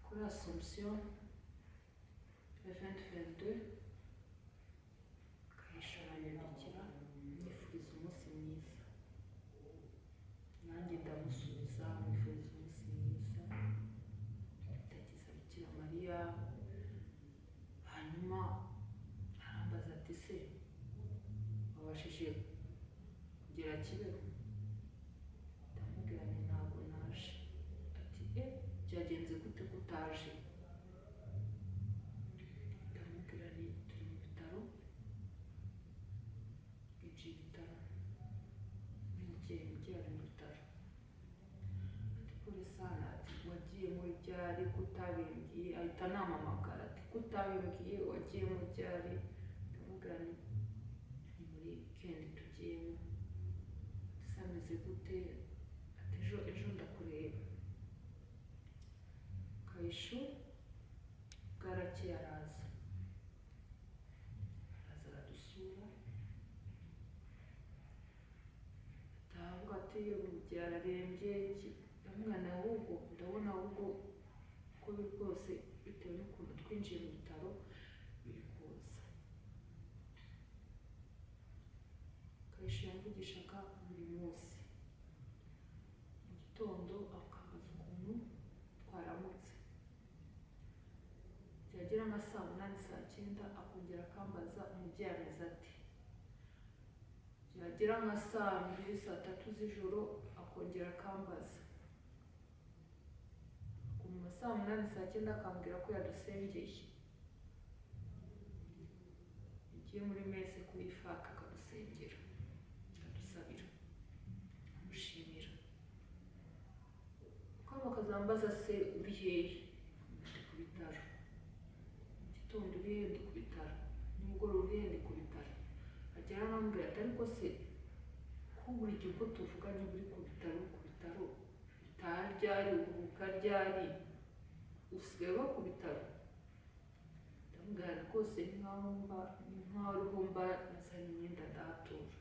Kuri Assumption ya 2022 Kayisha aranyandikira yifuriza umunsi mwiza, nanjye ndamusubiza mwifuriza umunsi mwiza, ndagize Bikira Mariya. Hanyuma arambaza ati se wabashije kugera Kibeho? Ndamubwira nti ntabwo naje. Ati byagenze gute kutaje? Ndamubwira nti turi mu bitaro, twinjiye ibitaro, umubyeyi ari mu bitaro. Ati Polisana, ati wagiye mu ryari kutabimbwiye? Ahita anampamagara ati kutabimbwiye wagiye mu ryari? Ndamubwira nti ni muri weekend tugiyemo. Ati ameze gute? Ati ejo ndakureba. Kayishu bwarakeye araza aradusura, atavuga ati umubyeyi ararembye. Ndamwana ahubwo ndabona ahubwo ko biri rwose bitewe n'ukuntu twinjiye mu bitaro biri kuza. Kayishu yamvugishaga buri munsi mu gitondo akambaza ukuntu twaramutse, byagera nka saa 8 saa 9 akongera akambaza umubyeyi ameze ati, byagera nka saa 2 saa 3 z'ijoro akongera akambaza, mu saa 8 saa 9 akambwira ko yadusengeye, igiye muri mese kuyifaka akadusengera akadusabira amushimira. hehe ndi ku bitaro mu gitondo uri hehe ndi ku bitaro nimugoroba uri hehe ndi ku bitaro agera arambwira ati ariko se ko buri gihe uko tuvuganye uri ku bitaro bitaha ryari uruhuka ryari usigaye uba ku bitaro ndamubwira rwose ni nk'aho uriho mba nazanye imyenda ndahatura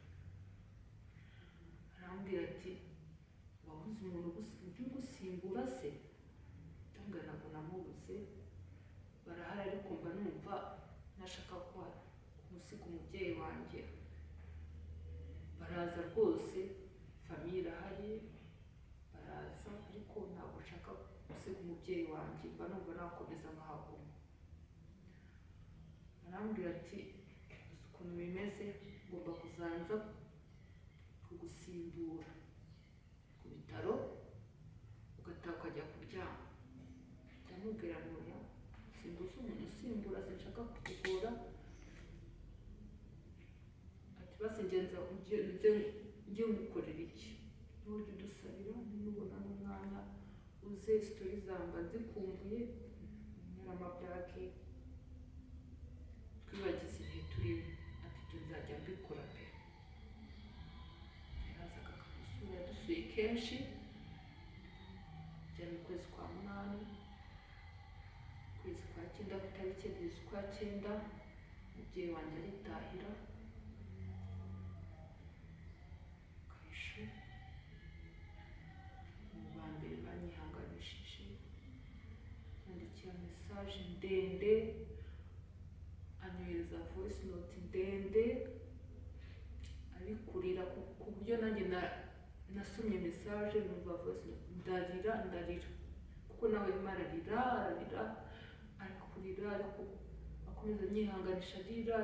arambwira ati wabuze umuntu ujya ugusimbura se ndamubwira ntabwo namubuze barahari ariko mba numva nashaka kumusiga umubyeyi wanjye baraza rwose famiye irahari baraza ariko ntabwo nshaka gusiga umubyeyi wanjye mba numva nakomeza nkahaguma arambwira ati ukuntu bimeze ngomba kuzanza kugusimbura ku bitaro ugataha ukajya kuryama ndamubwira ntoya simbuze umuntu usimbura sinshaka kukugora ati basi ngenza njye ngukorera iki n'uburyo udusabira nubona n'umwanya uze sitori zamba nzikumbuye nyiramabyake twibagize ibihe turimo ati ibyo nzajya mbikora pe yarazaga akamusura yadusuye kenshi byari mu kwezi kwa munani ukwezi kwa cyenda ku itariki ebyiri z'ukwa cyenda umubyeyi wanjye aritahira Kayishu mu ba mbere banyihanganishije yandikira mesaje ndende anyohereza voice note ndende ari kurira ku buryo nanjye nasomye message numva voice note ndarira kuko nawe arimo ararira ari kurira ariko akomeza anyihanganisha arira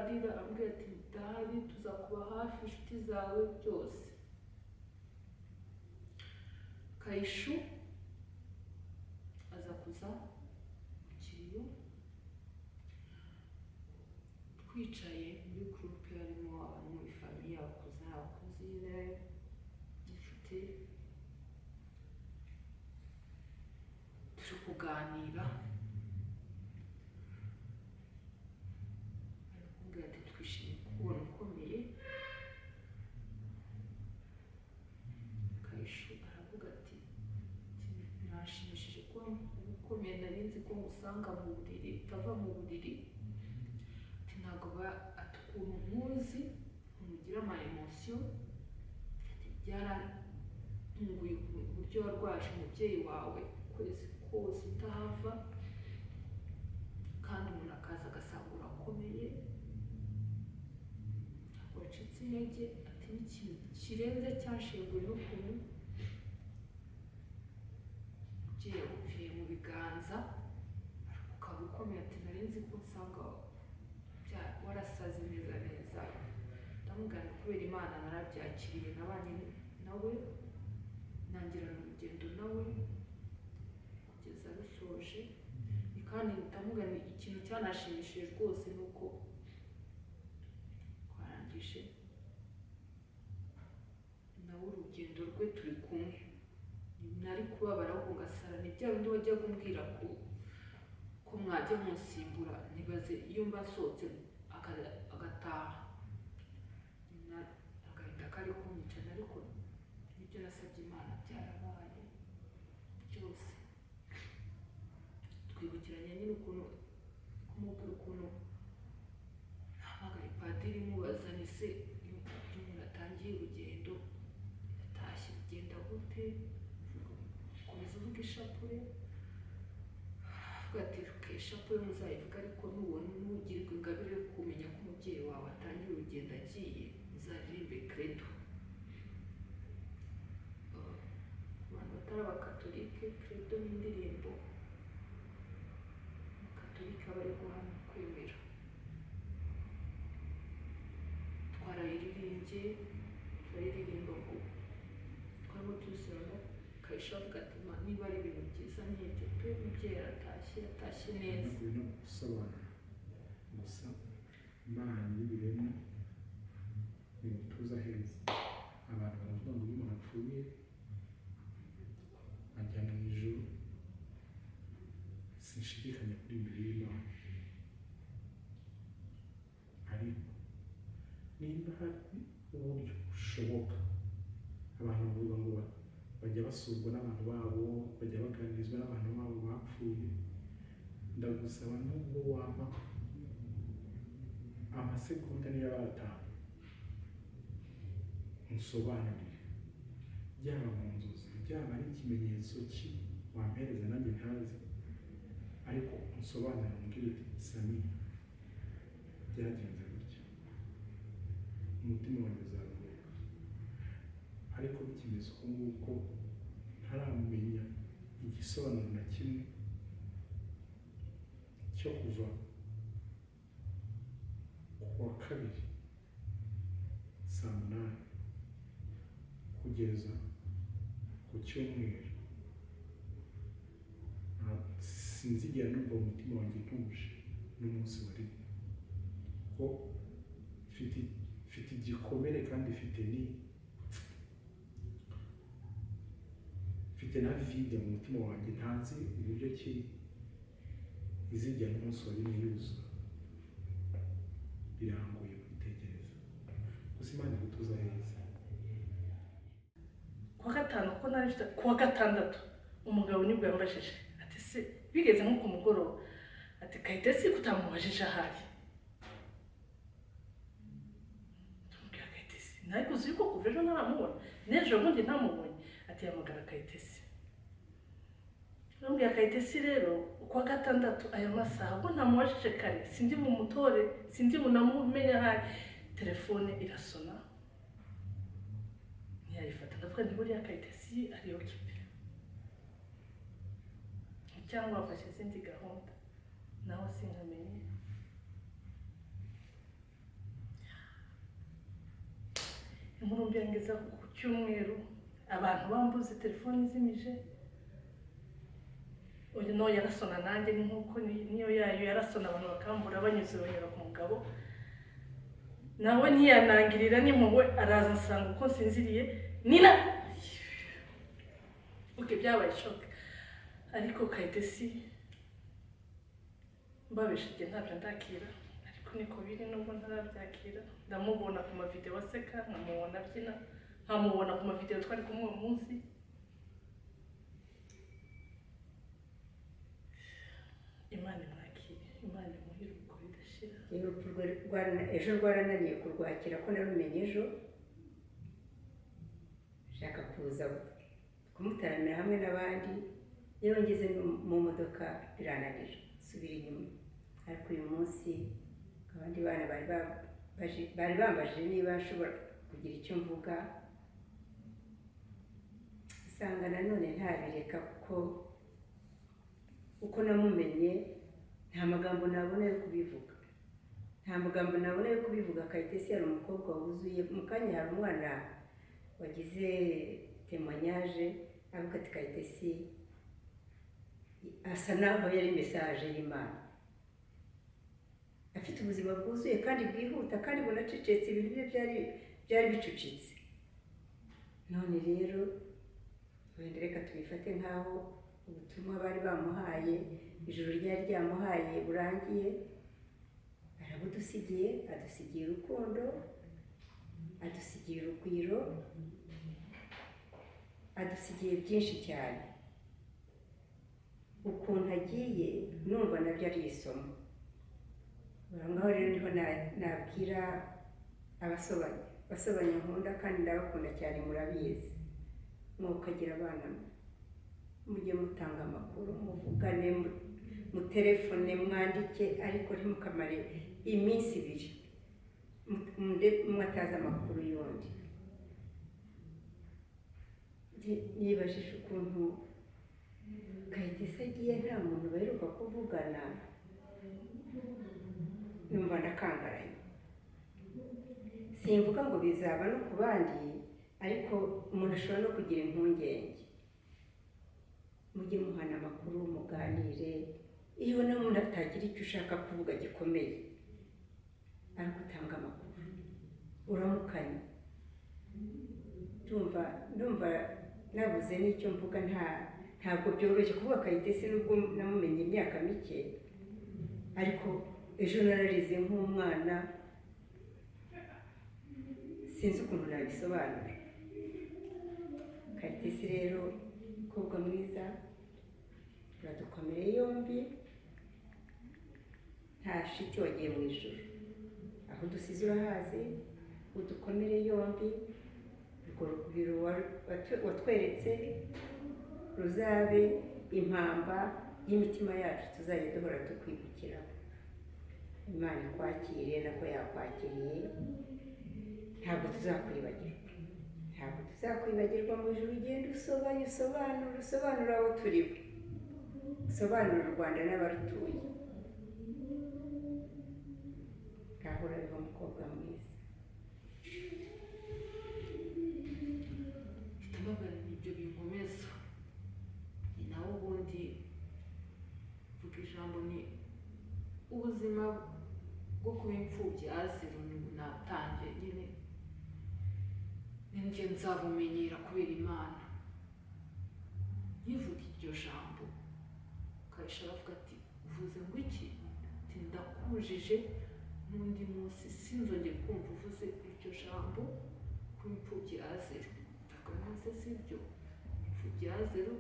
ambwira ati ndahari tuzakuba hafi inshuti zawe byose Kayishu aza kuza mu kiriyo twicaye muri groupe harimo abantu muri famiye abakuzine inshuti turi kuganira arakubwira ati twishimiye kubona ukomeye Kayishu aravuga ati nashimishije kuba ukomeye nari nzi ko ngusanga mu buriri utava mu buriri ntabwo ati ukuntu nkuzi ukuntu ugira ama emotion byarantunguye uburyo warwaje umubyeyi wawe ukwezi kose utahava kandi umuntu akaza agasanga urakomeye ntabwo wacitse intege ati n'ikintu kirenze cyashenguye n'ukuntu umubyeyi yagupfiye mu biganza ukaba ukomeye ati nari nzi ko nsanga warasaze neza ndamugana kubera Imana narabyakiriye nabanye nawe nangirana urugendo nawe kugeza rusoje kandi ndamugana ikintu cyanashimishije rwose nuko twarangije nawe urugendo rwe turi kumwe nari kubabara ahubwo ngasara ni bya bindi wajyaga umbwira ko mwajya musimbura nibaze iyo mbasohotse agataha agahita kari kumwicana ariko nibyo nasabye Imana byarabaye byose twibukiranya nyine ukuntu kumubwira ukuntu nahamagaye padiri mubazanye se iyo umuntu atangiye urugendo yatashye bigenda gute komeza uvuga ishapure ati ishapure muzayivuga ariko nugirirwa ingabire yo kumenya ko umubyeyi wawe atangiye urugendo agiye muzaririmbe credo abantu batari abakatolike credo ni indirimbo abakatolike bari guhamya kwemera twarayiririmbye turayiririmba ngo twarimo tuziramo Kayishu avuga ati niba ari ibintu byiza nk'ibyo pe umubyeyi yatashye neza no gusobanura gusa Imana y'ibiremwa ni umutuzo aheza abantu baravuga ngo iyo umuntu apfuye ajya mu ijuru ariko nimba hari uburyo bushoboka abantu bavuga ngo bajya basurwa n'abantu babo, bajya baganirizwa n'abantu babo bapfuye, ndagusaba nubwo wampa amasegonda niyo yaba atanu unsobanurire, byaba mu nzozi, byaba ari ikimenyetso ki wampereza nanjye ntazi, ariko unsobanurire umbwire uti Sami byagenze gutya, umutima wanjye uzaruhuka. Ariko bikimeze uko nguko ntaramenya igisobanuro na kimwe cyo kuva ku wa kabiri saa munani kugeza ku cyumweru, sinzigera numva umutima wanjye utuje n'umunsi wa rimwe, ko mfite igikomere kandi mfite na vide mu mutima wanjye, ntazi uburyo ki izigera n'umunsi wa rimwe yuzuye. Birangoye kubitekereza, gusa Imana igutuza heza. Kuwa gatanu ko nari mfite, kuwa gatandatu umugabo nibwo yambajije ati se bigeze nko ku mugoroba ati Kayitesi kutamubajije ahari. Tumubwira Kayitesi ntabwo uzi yuko kuva ejo ntaramubona n'ejo bundi ntamubonye, ati yamagara Kayitesi. Nambwira Kayitesi rero kuwa gatandatu aya masaha ubwo ntamubajije kare, sindi mu mutore, sindi munamumenye ahari, telefone irasona ntiyayifata, ndavuga nti buriya Kayitesi ariyo kipe cyangwa afashe izindi gahunda nawe sinkamenye. Inkuru mbi yangeza ku cyumweru, abantu bambuze telefoni zimije, uyu no yarasona nanjye ni nkuko niyo yayo yarasona, abantu bakambura banyuze banyura ku mugabo, nawe ntiyanangirira n'impuhwe, araza asanga uko nsinziriye nina uke byabaye shock. Ariko Kayitesi mbabeshije ntabyo ndakira, ariko niko biri nubwo ntarabyakira. Ndamubona ku mavideo aseka, nkamubona abyina, nkamubona ku mavideo twari kumwe uwo munsi. Imana imwakire, Imana imuhire uko bidashira. Ejo rwarananiye kurwakira ko narumenye ejo, nshaka kuza kumutaramira hamwe n'abandi, yewe ngeze mu modoka birananira subira inyuma. Ariko uyu munsi abandi bana bari bambajije niba nshobora kugira icyo mvuga, usanga nanone ntabireka kuko uko namumenye nta magambo nabona yo kubivuga, nta magambo nabona yo kubivuga. Kayitesi yari umukobwa wuzuye. Mu kanya hari umwana wagize témoignage avuga ati Kayitesi asa naho yari message y'Imana, afite ubuzima bwuzuye kandi bwihuta kandi bunacecetse, ibintu bye byari bicucitse. None rero wenda reka tubifate nk'aho ubutumwa bari bamuhaye, ijuru ryari ryamuhaye burangiye, arabudusigiye, adusigiye urukundo, adusigiye urugwiro, adusigiye byinshi cyane. Ukuntu agiye numva nabyo ari isomo. Ngaho rero niho nabwira abasobanya nkunda kandi ndabakunda cyane, murabizi. Mwokagira abana mujye mutanga amakuru, muvugane, mutelefone, mwandike, ariko ntimukamare iminsi ibiri mwataza amakuru y'undi. Nibajije ukuntu Kayitesi agiye nta muntu baheruka kuvugana, numva ndakangaranye. Simvuga ngo bizaba no ku bandi, ariko umuntu ashobora no kugira impungenge. Mujye muhana amakuru, muganire, iyo n'umuntu atagira icyo ushaka kuvuga gikomeye, ariko utanga amakuru, uramukanye. Ndumva nabuze n'icyo mvuga, ntabwo byoroshye kuvuga Kayitesi nubwo namumenye imyaka mike, ariko ejo nararize nk'umwana, sinzi ukuntu nabisobanura. Kayitesi rero umukobwa mwiza, uradukomereye yombi, nta shiti wagiye mu ijuru, aho dusize urahazi, udukomere yombi, urwo rugwiro watweretse ruzabe impamba y'imitima yacu, tuzajya duhora tukwibukiraho. Imana ikwakire nako yakwakiriye, ntabwo tuzakwibagirwa, ntabwo tuzakwibagirwa. Mu ijuru ugenda usobanura aho turi, usobanura u Rwanda n'abarutuye. Gahora biba umukobwa mwiza. Ndababara ibyo binkomeza, ni nawe ubundi vuga ijambo, ni ubuzima bwo kuba imfubyi azira natangiye nyine ninjye nzabumenyera kubera Imana. Yivuga iryo jambo Kayisha aravuga ati uvuze ngo iki? Ati ndakujije n'undi munsi sinzongeye kumva uvuze iryo jambo kuba imfubyi azira. Ndakomeze sibyo, imfubyi azira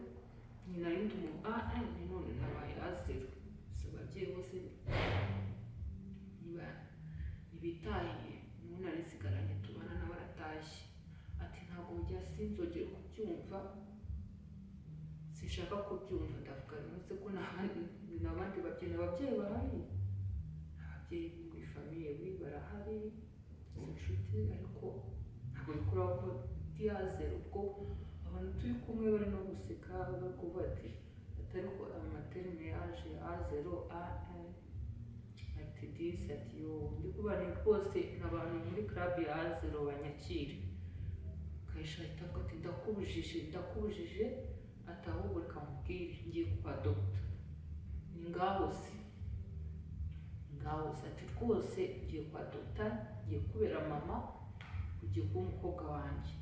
nyina yindi ni none nabaye azira. So ababyeyi bose ntibitahiye, umuntu arisigaranye tubana n'abaratashye. Ati ntabwo njya sinzongeye kubyumva, sinshaka kubyumva. Ndavuga nose ko n'abandi babyeyi bahari, ababyeyi muri famiye barahari, inshuti, ariko ntabwo bikuraho ko diazero ubwo abantu turi kumwe bari no guseka bari kuvuga ati ariko amaterme yaje azero ati disi ati yo ndi kubana rwose n'abantu muri club ya azero banyakire. Kayisha ahita avuga ati ndakubujije atahubwo reka mubwire ngiye kwa dogita. Ni ngaho se ati rwose ngiye kwa dogita, ngiye kubera mama, ugiye kuba umukobwa wanjye.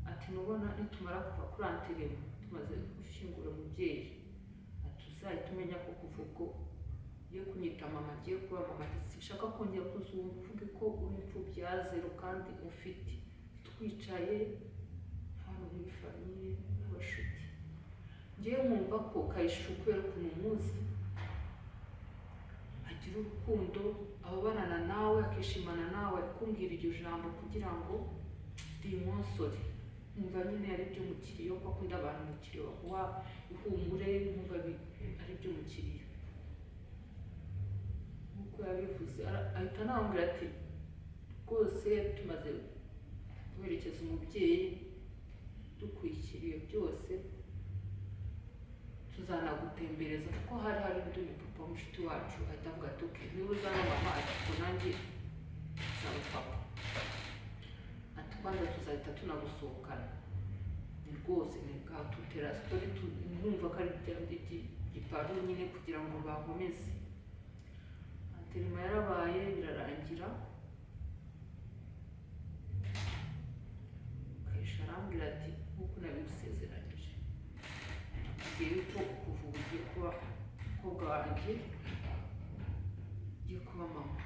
Ati nubona nitumara kuva kuri anterema tumaze gushyingura umubyeyi, ati uzahita umenya ko kuva ubwo yo kunyita mama agiye kuba mama. Sinshaka kongera kuzumva uvuge ko uri imfubyi azero kandi ufite twicaye hano muri famiye n'abashuti. Ngiye mwumva ko Kayisha kubera ukuntu muzi agira urukundo, ababanana nawe, akishimana nawe, ari kumbwira iryo jambo kugira ngo rimonsore. Numva nyine ari byo mukiriyo, ko akunda abantu mukiriyo baguha ihumure, numva ari byo mukiriyo. Nk'uko yabivuze ahita anambwira ati rwose tumaze guherekeza umubyeyi dukwikiriye byose, tuzanagutembereza kuko hari undi mupapa w'umushuti wacu. Ahita avuga ati okay, niba uzana mama ati ko nanjye nzaba papa, ati kwanza tuzahita tunagusohokana. Ni rwose ni bwa tutera story numva ko ari igiparu nyine kugira ngo bakomeze. Anterima yarabaye birarangira, Kayisha arambwira ati nk'uko nabigusezeranyije, ngiye ko kuva ubu ugiye kuba umukobwa wanjye, ugiye kuba mama.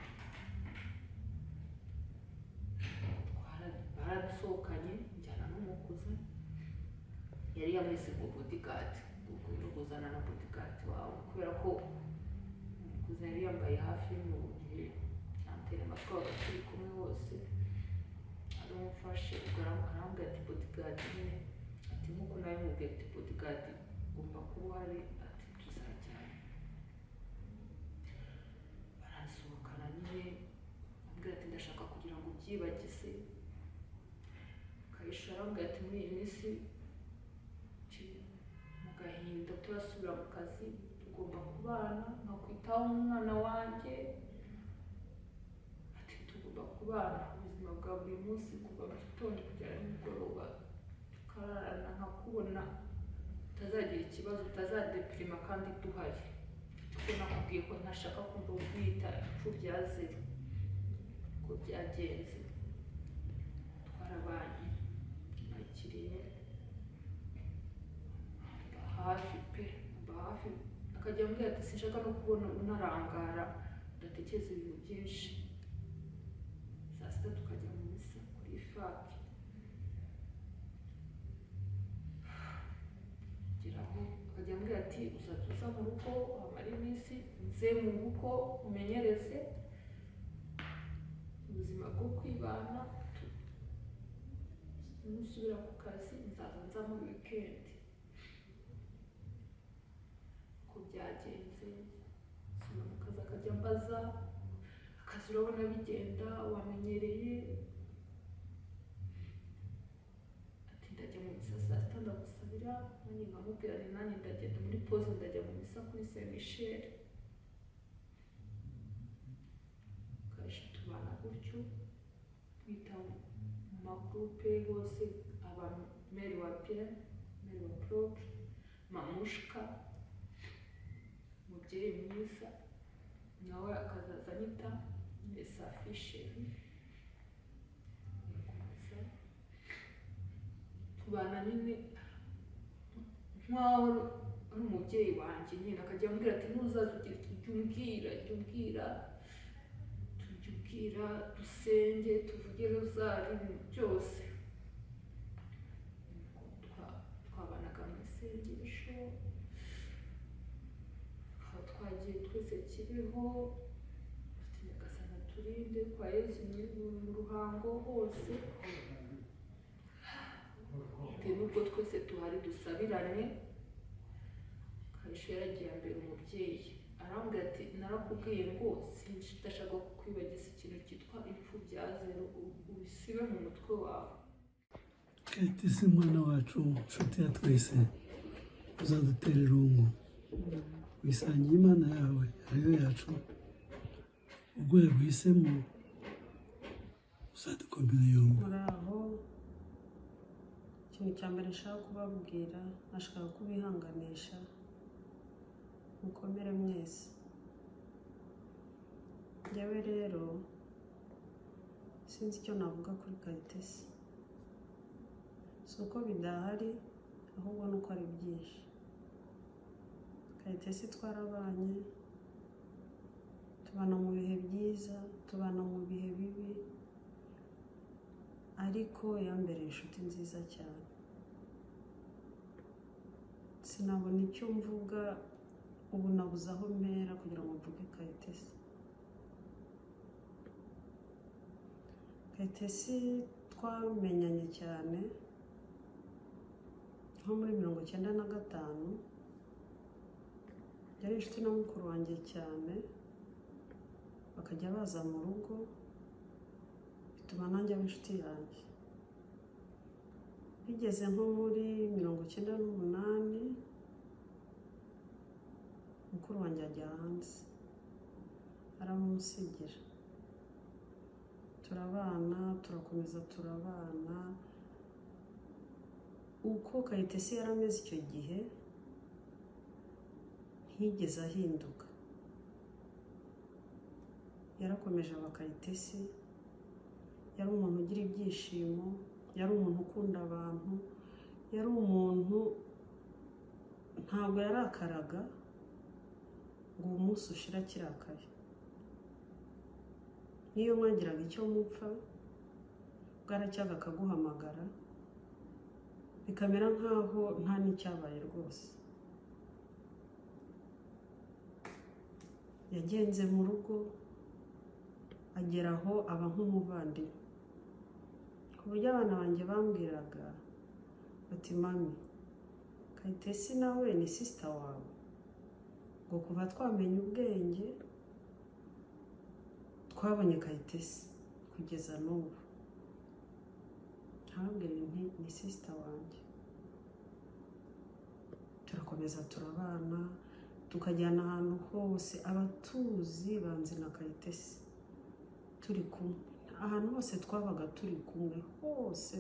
Baradusohokanye njyana n'umukuze, yari yamwise ngo bodyguard, ugomba kuzana na bodyguard wawe kubera ko umukuze yari yambaye hafi mu gihe anterema twaba turi kumwe hose, aramufashe arambwira ati bodyguard nyine, ati nk'uko nawe mubwiye ati bodyguard ugomba kuba uhari, ati tuzajyana. Barasohokana nyine, ambwira ati ndashaka kugira ngo ubyibagize. Kayisha arambwira ati muri iyi minsi mu gahinda turasubira mu kazi, tugomba kubana, nkakwitaho umwana wanjye. Ati tugomba kubana ubuzima bwa buri munsi kuva mu gitondo kugera nimugoroba, tukararana, nkakubona utazagira ikibazo, utazadepirima kandi duhari. Kuko nakubwiye ko ntashaka kumva ubwita imfubyi azira ko byagenze. Twarabanye, nakiriye hafi pe, hafi. Akajya ambwira ati sinshaka no kubona unarangara, udatekereza ibintu byinshi. Saa sita tukajya mu misa kuri fa, hafi geraho akajya ambwira ati uzajya uza mu rugo wamara iminsi nze mu rugo umenyereze ubuzima bwo kwibana nusubira ku kazi nzaza nza muri wikendi uko byagenze sima mu kazi akajya mbaza akazi urabona bigenda wamenyereye ati ndajya mu misa saa sita ndagusabira nanjye nkamubwira ni nanjye ndagenda muri pause ndajya mu misa kuri Saint Michel kaje tubana gutyo twita mu magurupe hose abantu meri wa Pierre meri wa Propre mamushka umubyeyi mwiza nawe akazaza anyita Safisheri tubana nyine nk'aho ari umubyeyi wanjye nyine akajya ambwira ati ntuzaza ugira icyo umbwira tujya ubwira dusenge tuvuge rozari ibintu byose twabanaga mu isengesho aho twagiye twese Kibeho turinde kwa Yesu mu ruhango hose nubwo twese tuhari dusabirane Karisha yaragiye mbere umubyeyi arambwira ati narakubwiye ngo ndashaka kukwibagiza ikintu cyitwa impfu bya zero ubisibe mu mutwe wawe Kayitesi mwana wacu nshuti ya twese uzadutera irungu wisangiye Imana yawe ariyo yacu urwego uhisemo uzadukomera yombi. Muraho ikintu cya mbere nshaka kubabwira nashaka kubihanganisha mukomere mwese. Njyewe rero sinzi icyo navuga kuri Kayitesi, si uko bidahari ahubwo nuko ari byinshi. Kayitesi twarabanye tubana mu bihe byiza tubana mu bihe bibi, ariko yambereye inshuti nziza cyane. Sinabona icyo mvuga ubu, nabuze aho mpera kugira ngo mvuge Kayitesi. Kayitesi twamenyanye cyane nko muri 1995, yari inshuti na mukuru wanjye cyane, bakajya baza mu rugo bituma nanjye aba inshuti yanjye. Bigeze nko muri 1998 mukuru wanjye ajya hanze aramusigira, turabana turakomeza turabana. Uko Kayitesi yarameze icyo gihe ntiyigeze ahinduka, yarakomeje aba Kayitesi. Yari umuntu ugira ibyishimo, yari umuntu ukunda abantu, yari umuntu ntabwo yarakaraga ngo umunsi ushira kirakaye. Niyo mwagiraga icyo mupfa bwaracyaga akaguhamagara bikamera nkaho nta n'icyabaye rwose. Yagenze mu rugo agera aho aba nk'umuvandimwe, ku buryo abana banjye bambwiraga bati mami Kayitesi nawe ni sister wawe, ngo kuva twamenya ubwenge twabonye Kayitesi kugeza n'ubu. Ntabwire nti ni sister wanjye. Turakomeza turabana tukajyana ahantu hose, abatuzi banzi na Kayitesi turi kumwe, ahantu hose twabaga turi kumwe, hose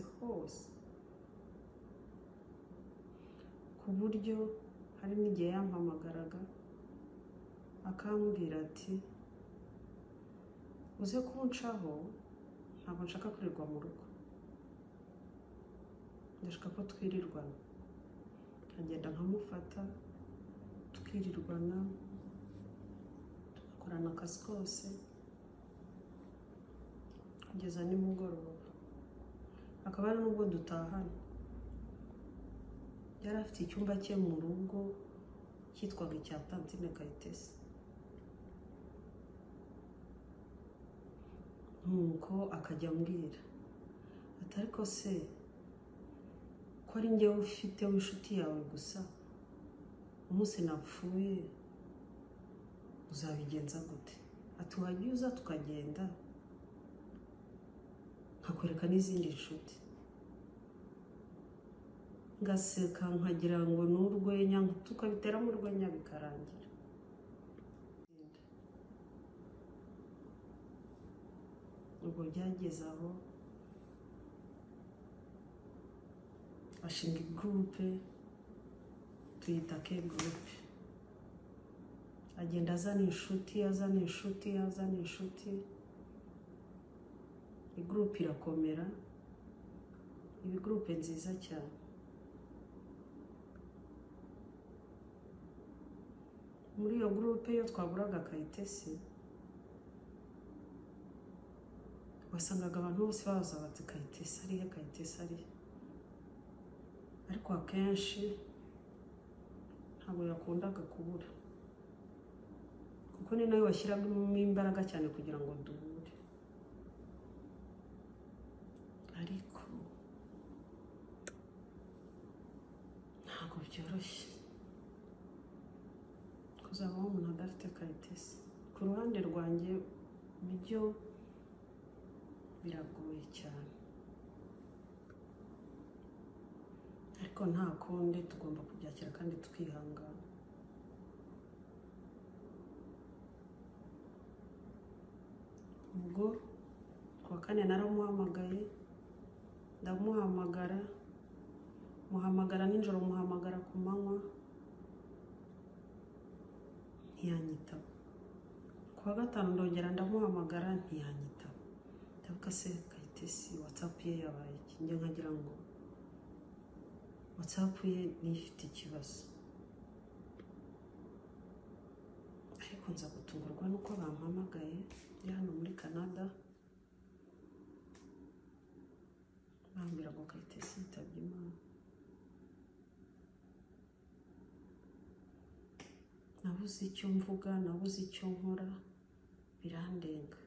ku buryo hari n'igihe yampamagaraga akambwira ati uze kuncaho, ntabwo nshaka kwirirwa mu rugo, ndashaka ko twirirwana. Nkagenda nkamufata tukirirwana tugakorana akazi kose kugeza nimugoroba. akaba ari n'ubwo dutahana. Yari afite icyumba cye mu rugo cyitwaga icya Tantine Kayitesi. Nuko akajya ambwira ati ariko se ko ari njyewe ufite w'inshuti yawe gusa, umunsi napfuye uzabigenza gute? Ati wajya uza tukagenda nkakwereka n'izindi nshuti. Ngaseka nkagira ngo ni urwenya, tukabiteramo urwenya bikarangira. Ubwo byageze aho ashinga gurupe tuyita ke gurupe, agenda azana inshuti azana inshuti azana inshuti, igurupe irakomera, iba gurupe nziza cyane. Muri iyo gurupe iyo twaburaga Kayitesi wasangaga abantu bose baza bati Kayitesi arihe, Kayitesi arihe, ariko akenshi ntabwo yakundaga kubura kuko ni nawe washyiragamo imbaraga cyane kugira ngo duhure. Ariko ntabwo byoroshye kuzabaho umuntu adafite Kayitesi. Ku ruhande rwanjye byo biragoye cyane, ariko nta kundi tugomba kubyakira kandi tukihangana. Ubwo kuwa kane naramuhamagaye, ndamuhamagara, muhamagara nijoro, muhamagara ku manywa, ntiyanyitaba. Kuwa gatanu ndongera ndamuhamagara, ntiyanyitaba. Ndavuga se Kayitesi WhatsApp ye yabaye iki? Njye nkagira ngo WhatsApp ye nifite ikibazo, ariko nza gutungurwa nuko bampamagaye hano muri Canada bambwira ngo Kayitesi yitabye Imana. Nabuze icyo mvuga, nabuze icyo nkora, birandenga.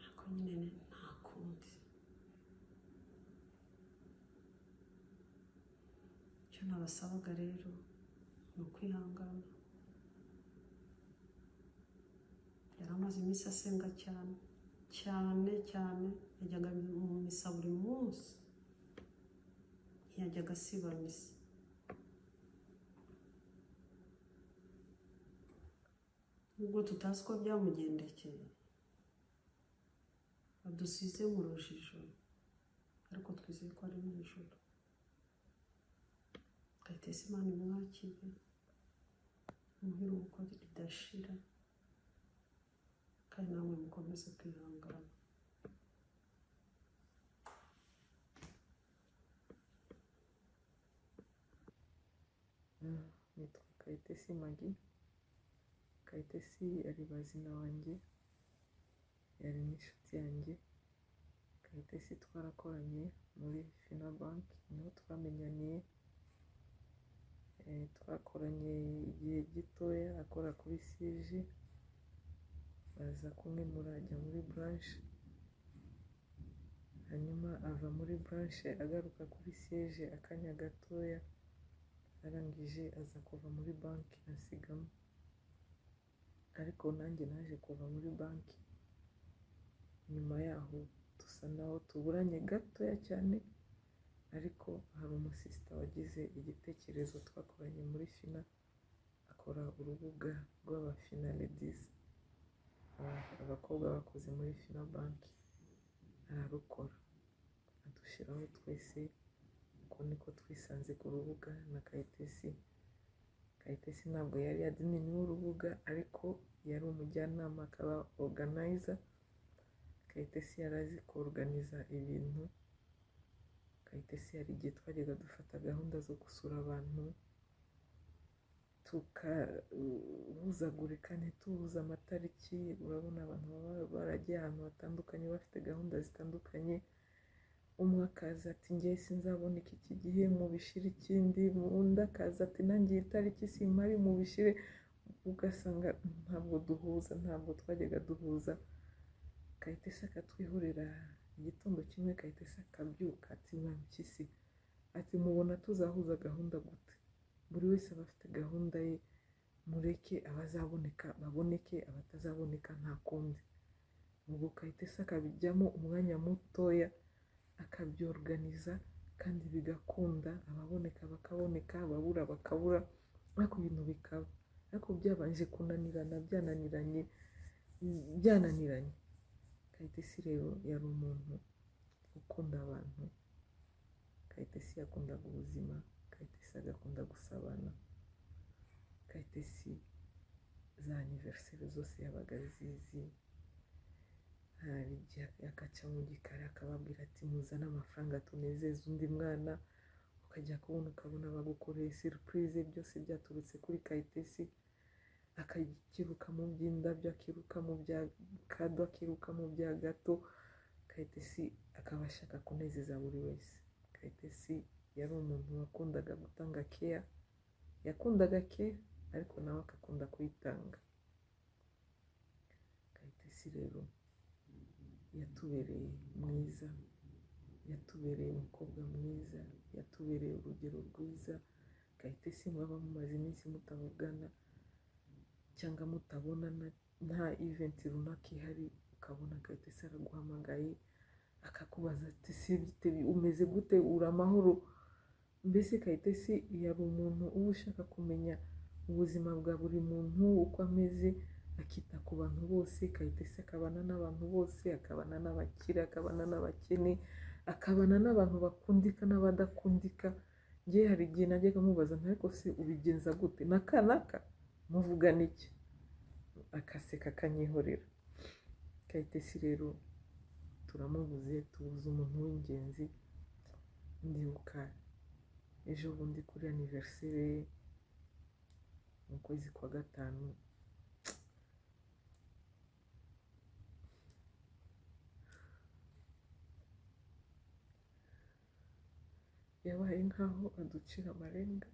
Ariko nyine nta kundi. Icyo nabasabaga rero ni ukwihangana. Yari amaze iminsi asenga cyane cyane cyane, yajyaga mu misa buri munsi, ntiyajyaga asiba misa. Ubwo tutazi ko byamugendekeye, adusize mu rujijo, ariko twizeye ko ari mu ijuru. Kayitesi Imana imwakire, imuhiruko ridashira, kandi namwe mukomeze kwihangana. Nitwa Kayitesi Maggie. Kayitesi yari bazina wanjye, yari n'inshuti yanjye. Kayitesi twarakoranye muri Finabank, niho twamenyaniye. Twakoranye igihe gitoya akora kuri siege, baza kumwimura ajya muri branch, hanyuma ava muri branch agaruka kuri siege akanya gatoya, arangije aza kuva muri banki ansigamo. Ariko nanjye naje kuva muri banki, nyuma yaho dusa naho tuburanye gatoya cyane, ariko hari umusista wagize igitekerezo, twakoranye muri Fina, akora urubuga rw'abafina ladies, abakobwa bakoze muri Fina banki, ararukora adushyiraho twese. Uko niko twisanze ku rubuga na Kayitesi. Kayitesi ntabwo yari admin w'urubuga, ariko yari umujyanama, akaba organizer. Kayitesi yari azi kuorganiza ibintu. Kayitesi hari igihe twajyaga dufata gahunda zo gusura abantu, tukahuzagurika ntituhuze amatariki. Urabona abantu baba baragiye ahantu hatandukanye bafite gahunda zitandukanye, umwe akaza ati ngewe sinzaboneka iki gihe mubishire ikindi, undi akaza ati nanjye iyi tariki simpari mubishire, ugasanga ntabwo duhuza, ntabwo twajyaga duhuza. Kayitesi akatwihorera igitondo kimwe, Kayitesi akabyuka ati mwampyisi, ati mubona tuzahuza gahunda gute? Buri wese aba afite gahunda ye, mureke abazaboneka baboneke, abatazaboneka nta kundi. Ubwo Kayitesi akabijyamo umwanya mutoya akabyorganiza kandi bigakunda, ababoneka bakaboneka, ababura bakabura, ariko ibintu bikaba. Ariko byabanje kunanirana, byananiranye. Kayitesi rero yari umuntu ukunda abantu. Kayitesi yakundaga ubuzima, Kayitesi agakunda gusabana. Kayitesi za aniveriseri zose yabaga azizi. Hari igihe agaca mu gikari akababwira ati muzane amafaranga tunezeze undi mwana, ukajya kubona ukabona bagukoreye surprise, byose byaturutse kuri Kayitesi. Akiruka mu by'indabyo, akiruka mu bya kado, akiruka mu bya gato. Kayitesi akaba ashaka kunezeza buri wese. Kayitesi yari umuntu wakundaga gutanga care, yakundaga care ariko nawe akakunda kuyitanga. Kayitesi rero yatubereye mwiza, yatubereye umukobwa mwiza, yatubereye urugero rwiza. Kayitesi mwaba mumaze iminsi mutavugana cyangwa mutabonana, nta event runaka ihari, ukabona Kayitesi araguhamagaye akakubaza ati si bite, umeze gute, uri amahoro? Mbese Kayitesi yari umuntu uba ushaka kumenya ubuzima bwa buri muntu uko ameze, akita ku bantu bose. Kayitesi akabana n'abantu bose, akabana n'abakire, akabana n'abakene, akabana n'abantu bakundika n'abadakundika. Ngewe hari igihe najyaga mubaza ariko se ubigenza gute, n'akanaka muvugana iki? Akaseka akanyihorera. Kayitesi rero turamubuze, tubuze umuntu w'ingenzi. Ndibuka ejo bundi kuri aniveriseri mu kwezi kwa gatanu, yabaye nkaho aducira amarenga,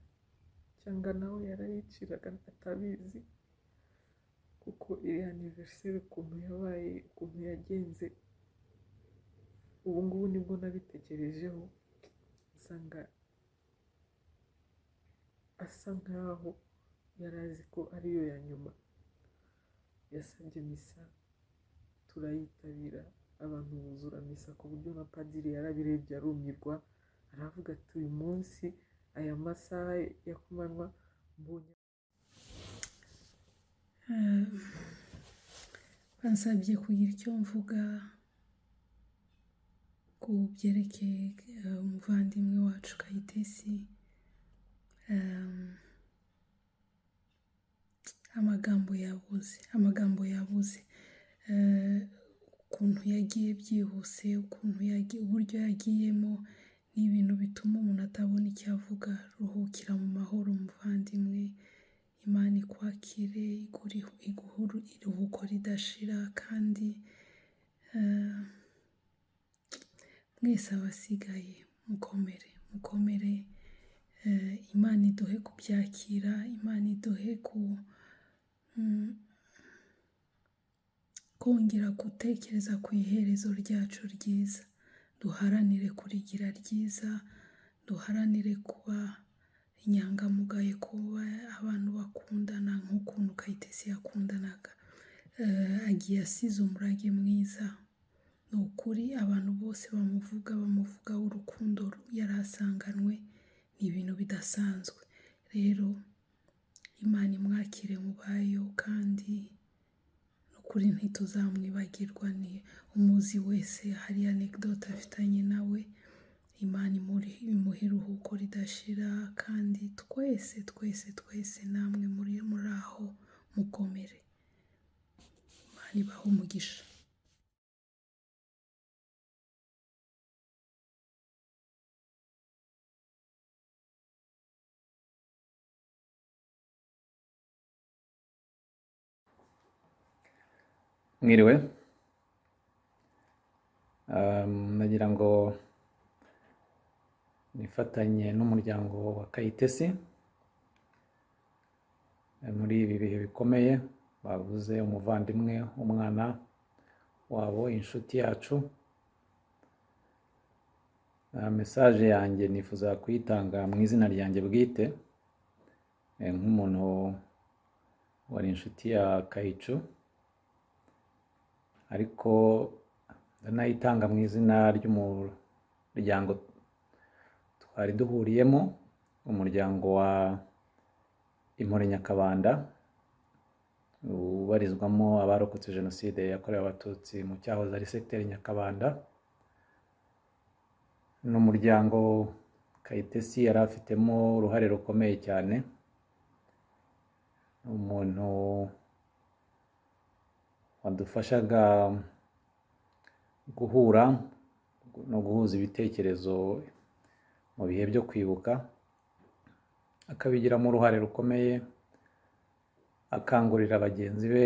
cyangwa nawe yarayiciraga atabizi, kuko iri aniveriseri ukuntu yabaye, ukuntu yagenze, ubu ngubu nibwo nabitekerejeho, usanga asa nkaho yari azi ko ariyo ya nyuma. Yasabye misa turayitabira, abantu buzura misa ku buryo na padiri yarabirebye arumirwa, aravuga ati uyu munsi aya masaha ya kumanywa mbonye. Bansabye kugira icyo mvuga ku byerekeye umuvandimwe wacu Kayitesi. Amagambo yabuze, ukuntu yagiye byihuse, uburyo yagiyemo ni ibintu bituma umuntu atabona icyo avuga. Ruhukira mu mahoro muvandimwe, Imana ikwakire, iguhe iruhuko ridashira, kandi mwese abasigaye mukomere. Imana iduhe kubyakira, Imana iduhe kongera gutekereza ku iherezo ryacu ryiza. Duharanire kurigira ryiza, duharanire kuba inyangamugayo, kuba abantu bakundana nk'ukuntu Kayitesi yakundanaga. Agiye asize umurage mwiza. Ni ukuri abantu bose bamuvugaho urukundo yari asanganwe, ni ibintu bidasanzwe. Rero Imana imwakire mu bayo, kandi n'ukuri ntituzamwibagirwa. Ni umuzi wese hari anecdote afitanye nawe. Imana imuhe iruhuko ridashira, kandi twese namwe muri aho mukomere. Imana ibahe umugisha. Mwiriwe. Nagira ngo nifatanye n'umuryango wa Kayitesi muri ibi bihe bikomeye. Bavuze umuvandimwe, umwana wabo, inshuti yacu. Message yanjye nifuza kuyitanga mu izina ryanjye bwite, nk'umuntu wari inshuti ya Kayicu, ariko ndanayitanga mu izina ry'umuryango twari duhuriyemo, umuryango wa Impore Nyakabanda, ubarizwamo abarokotse jenoside yakorewe abatutsi mu cyahoze ari secteur Nyakabanda. Ni umuryango Kayitesi yari afitemo uruhare rukomeye cyane. Umuntu wadufashaga guhura no guhuza ibitekerezo mu bihe byo kwibuka, akabigiramo uruhare rukomeye, akangurira bagenzi be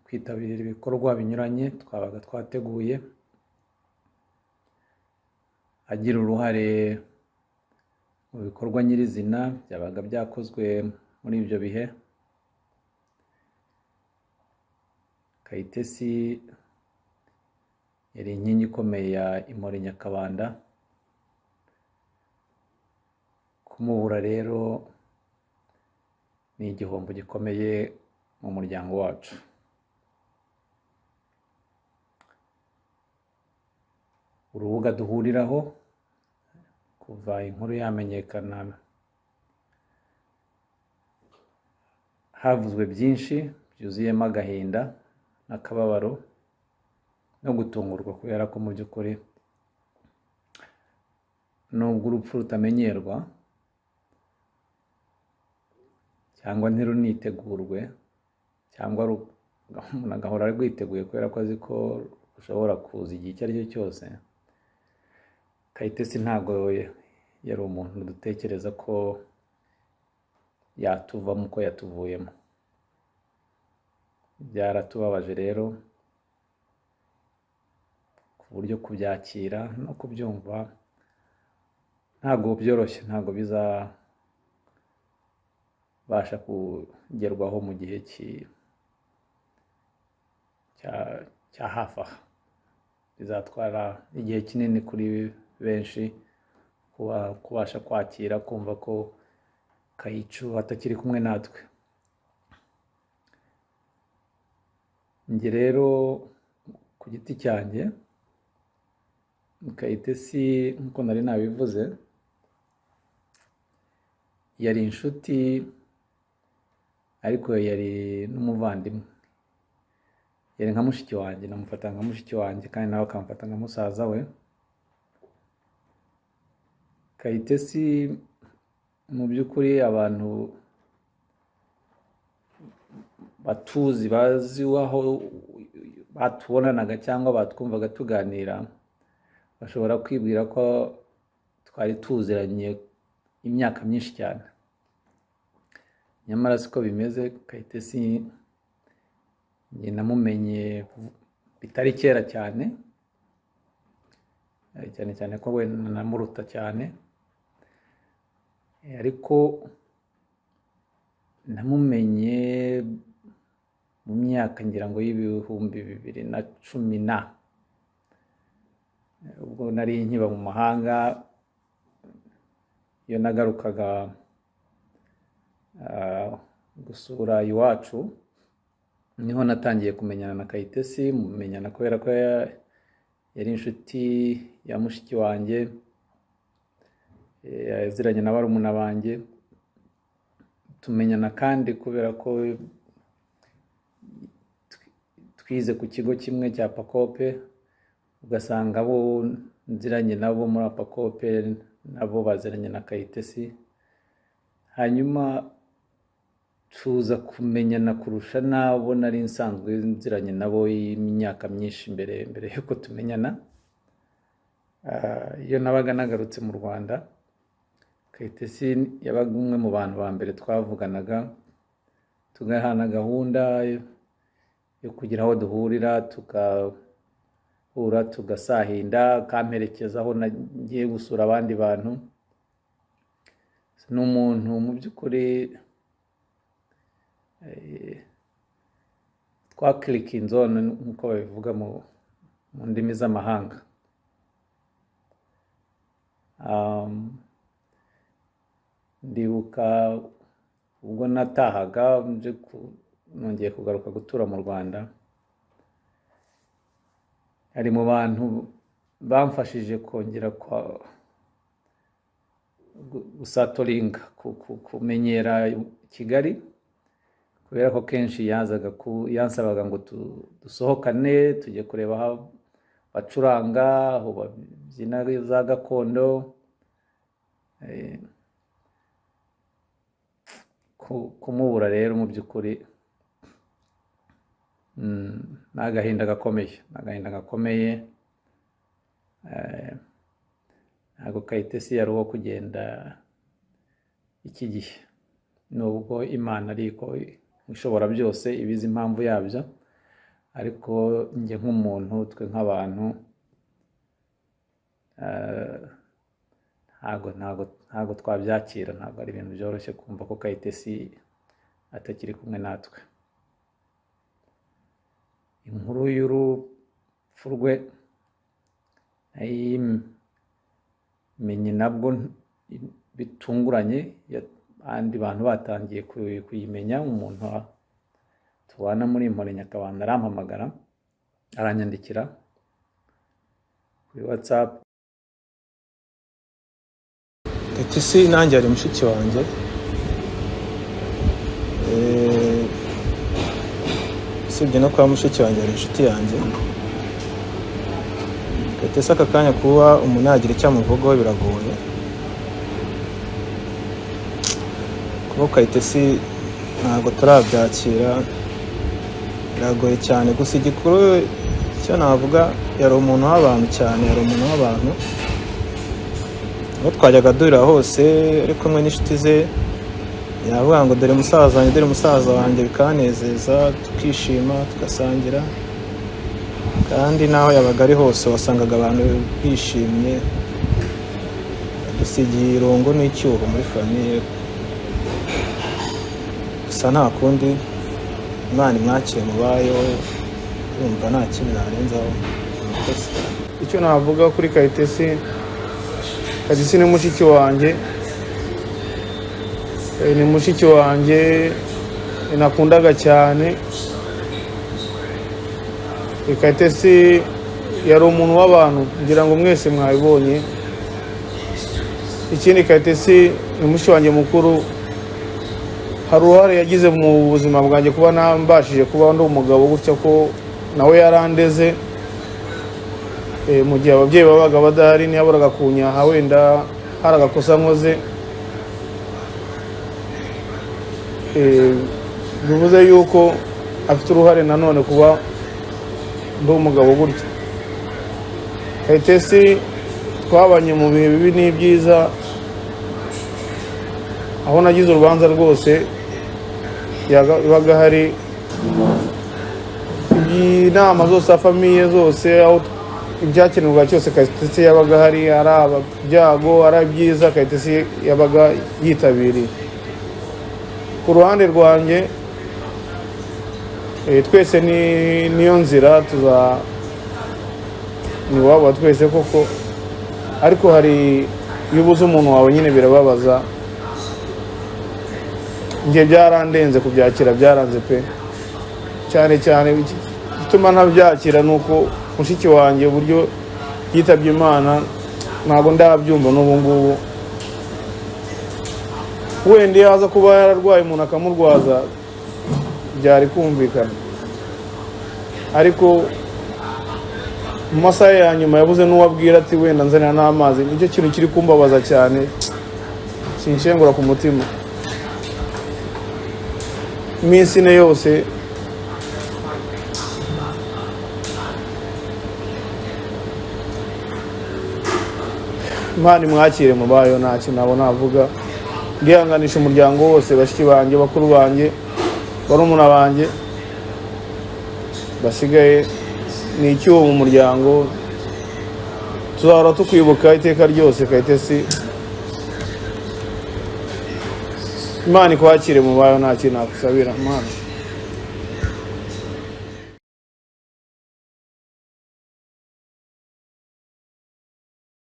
kwitabira ibikorwa binyuranye twabaga twateguye, agira uruhare mu bikorwa nyirizina byabaga byakozwe muri ibyo bihe. Kayitesi yari inkingi ikomeye ya Impore Nyakabanda. Kumubura rero ni igihombo gikomeye mu muryango wacu. Urubuga duhuriraho kuva inkuru yamenyekana havuzwe byinshi byuzuyemo agahinda n'akababaro no gutungurwa, kubera ko mu by'ukuri nubwo urupfu rutamenyerwa cyangwa ntirunitegurwe, cyangwa umuntu agahora rwiteguye kubera ko azi ko rushobora kuza igihe icyo ari cyo cyose, Kayitesi ntabwo yari umuntu dutekereza ko yatuvamo uko yatuvuyemo. Byaratubabaje rero ku buryo kubyakira no kubyumva ntabwo byoroshye, ntabwo bizabasha kugerwaho mu gihe cya hafi aha. Bizatwara igihe kinini kuri benshi kubasha kwakira, kumva ko Kayicu atakiri kumwe natwe. Njye rero ku giti cyanjye, Kayitesi nk'uko nari nabivuze, yari inshuti ariko yari n'umuvandimwe. Yari nka mushiki wanjye, namufata nka mushiki wanjye kandi nawe akamufata nka musaza we. Kayitesi mu by'ukuri abantu batuzi, bazi aho batubonanaga cyangwa batwumvaga tuganira, bashobora kwibwira ko twari tuziranye imyaka myinshi cyane. Nyamara siko bimeze. Kayitesi njye namumenye bitari kera cyane cyane ko we namuruta cyane, ariko namumenye mu myaka ngira ngo y'ibihumbi 2010, ubwo nari nkiba mu mahanga. Iyo nagarukaga gusura iwacu niho natangiye kumenyana na Kayitesi. Mumenyana kubera ko yari inshuti ya mushiki wanjye, yaziranye na barumuna banjye. Tumenyana kandi kubera ko twize ku kigo kimwe cya Pakope, ugasanga abo nziranye nabo muri Pakope nabo baziranye na Kayitesi. Hanyuma tuza kumenyana kurusha n'abo nari nsanzwe nziranye nabo imyaka myinshi mbere yuko tumenyana. Iyo nabaga nagarutse mu Rwanda, Kayitesi yabaga umwe mu bantu ba mbere twavuganaga, tugahana gahunda yo yo kugira aho duhurira tugahura tugasahinda, kamperekeza aho nagiye gusura abandi bantu. Ni umuntu mu by'ukuri twakilikinze zone nk'uko babivuga mu ndimi z'amahanga. Ndibuka ubwo natahaga nongeye kugaruka gutura mu Rwanda, ari mu bantu bamfashije kongera gusatoringa kumenyera Kigali, kubera ko kenshi yansabaga ngo dusohokane tujye kureba aho bacuranga, aho babyina za gakondo. Kumubura rero mu by'ukuri ni agahinda gakomeye. Ntabwo Kayitesi yari uwo kugenda iki gihe, nubwo Imana ariko ishobora byose ibizi impamvu yabyo, ariko njye nk'umuntu, twe nk'abantu, ntabwo twabyakira. Ntabwo ari ibintu byoroshye kumva ko Kayitesi atakiri kumwe natwe. Inkuru y'urupfu rwe nayimenye nabwo bitunguranye, abandi bantu batangiye kuyimenya. Umuntu tubana muri Mpore Nyakabanda arampamagara, aranyandikira kuri WhatsApp. Kayitesi nanjye ari mushiki wanjye, usibye no kuba mushiki wanjye ari inshuti yanjye. Kayitesi aka kanya kuba umuntu yagira icyo amuvugaho biragoye, kuba Kayitesi ntabwo turabyakira, biragoye cyane. Gusa igikuru icyo navuga, yari umuntu w'abantu cyane, yari umuntu w'abantu. Aho twajyaga duhurira hose ari kumwe n'inshuti ze, yavuga ngo dore musaza wanjye, bikanezeza, tukishima, tugasangira. Kandi naho yabaga ari hose wasangaga abantu bishimye, dusigiye irungu n'icyuho muri famiye. Gusa nta kundi, Imana imwakire mubayo, yumva nta kintu narenzaho. Icyo navuga kuri Kayitesi ni mushiki wanjye, ni mushiki wanjye nakundaga cyane. Kayitesi yari umuntu w'abantu, ngira ngo mwese mwabibonye. Ikindi, Kayitesi ni mushiki wanjye mukuru, hari uruhare yagize mu buzima bwanjye kuba nambashije kuba ndi umugabo gutya, ko nawe yarandeze. Mu gihe ababyeyi babaga badahari, ntiyaboraga kunyaha, wenda hari agakosa nkoze. Bivuze yuko afite uruhare nanone kuba ndi umugabo gutya. Kayitesi twabanye mu bihe bibi n'ibyiza, aho nagize urubanza rwose yabaga hari. Inama zose za famiye zose, aho ibyakenerwa cyose Kayitesi yabaga hari, ari ababyago, ari ibyiza, Kayitesi yabaga yitabiriye. Ku ruhande rwanjye, twese niyo nzira ni waba twese koko, ariko hari iyo ubuze umuntu wawe nyine birababaza. Njye byarandenze kubyakira, byaranze pe cyane cyane. Gituma ntabyakira nuko mushiki wanjye uburyo yitabye Imana ntabwo ndabyumva n'ubu ngubu. Wenda iyo aza kuba yararwaye umuntu akamurwaza byari kumvikana, ariko mu masaha ya nyuma yabuze n'uwabwira ati wenda nzanira n'amazi. Nicyo kintu kiri kumbabaza cyane, sinshengura ku mutima. Iminsi ine yose Imana imwakire mubayo, nta kintu nabo navuga. Ndihanganisha umuryango wose, bashiki banjye, bakuru banjye, barumuna banjye. basigaye ni icyuho mu muryango, tuzahora tukwibuka iteka ryose Kayitesi. Imana ikwakire mu bayo, nta kintu nakusabira Imana.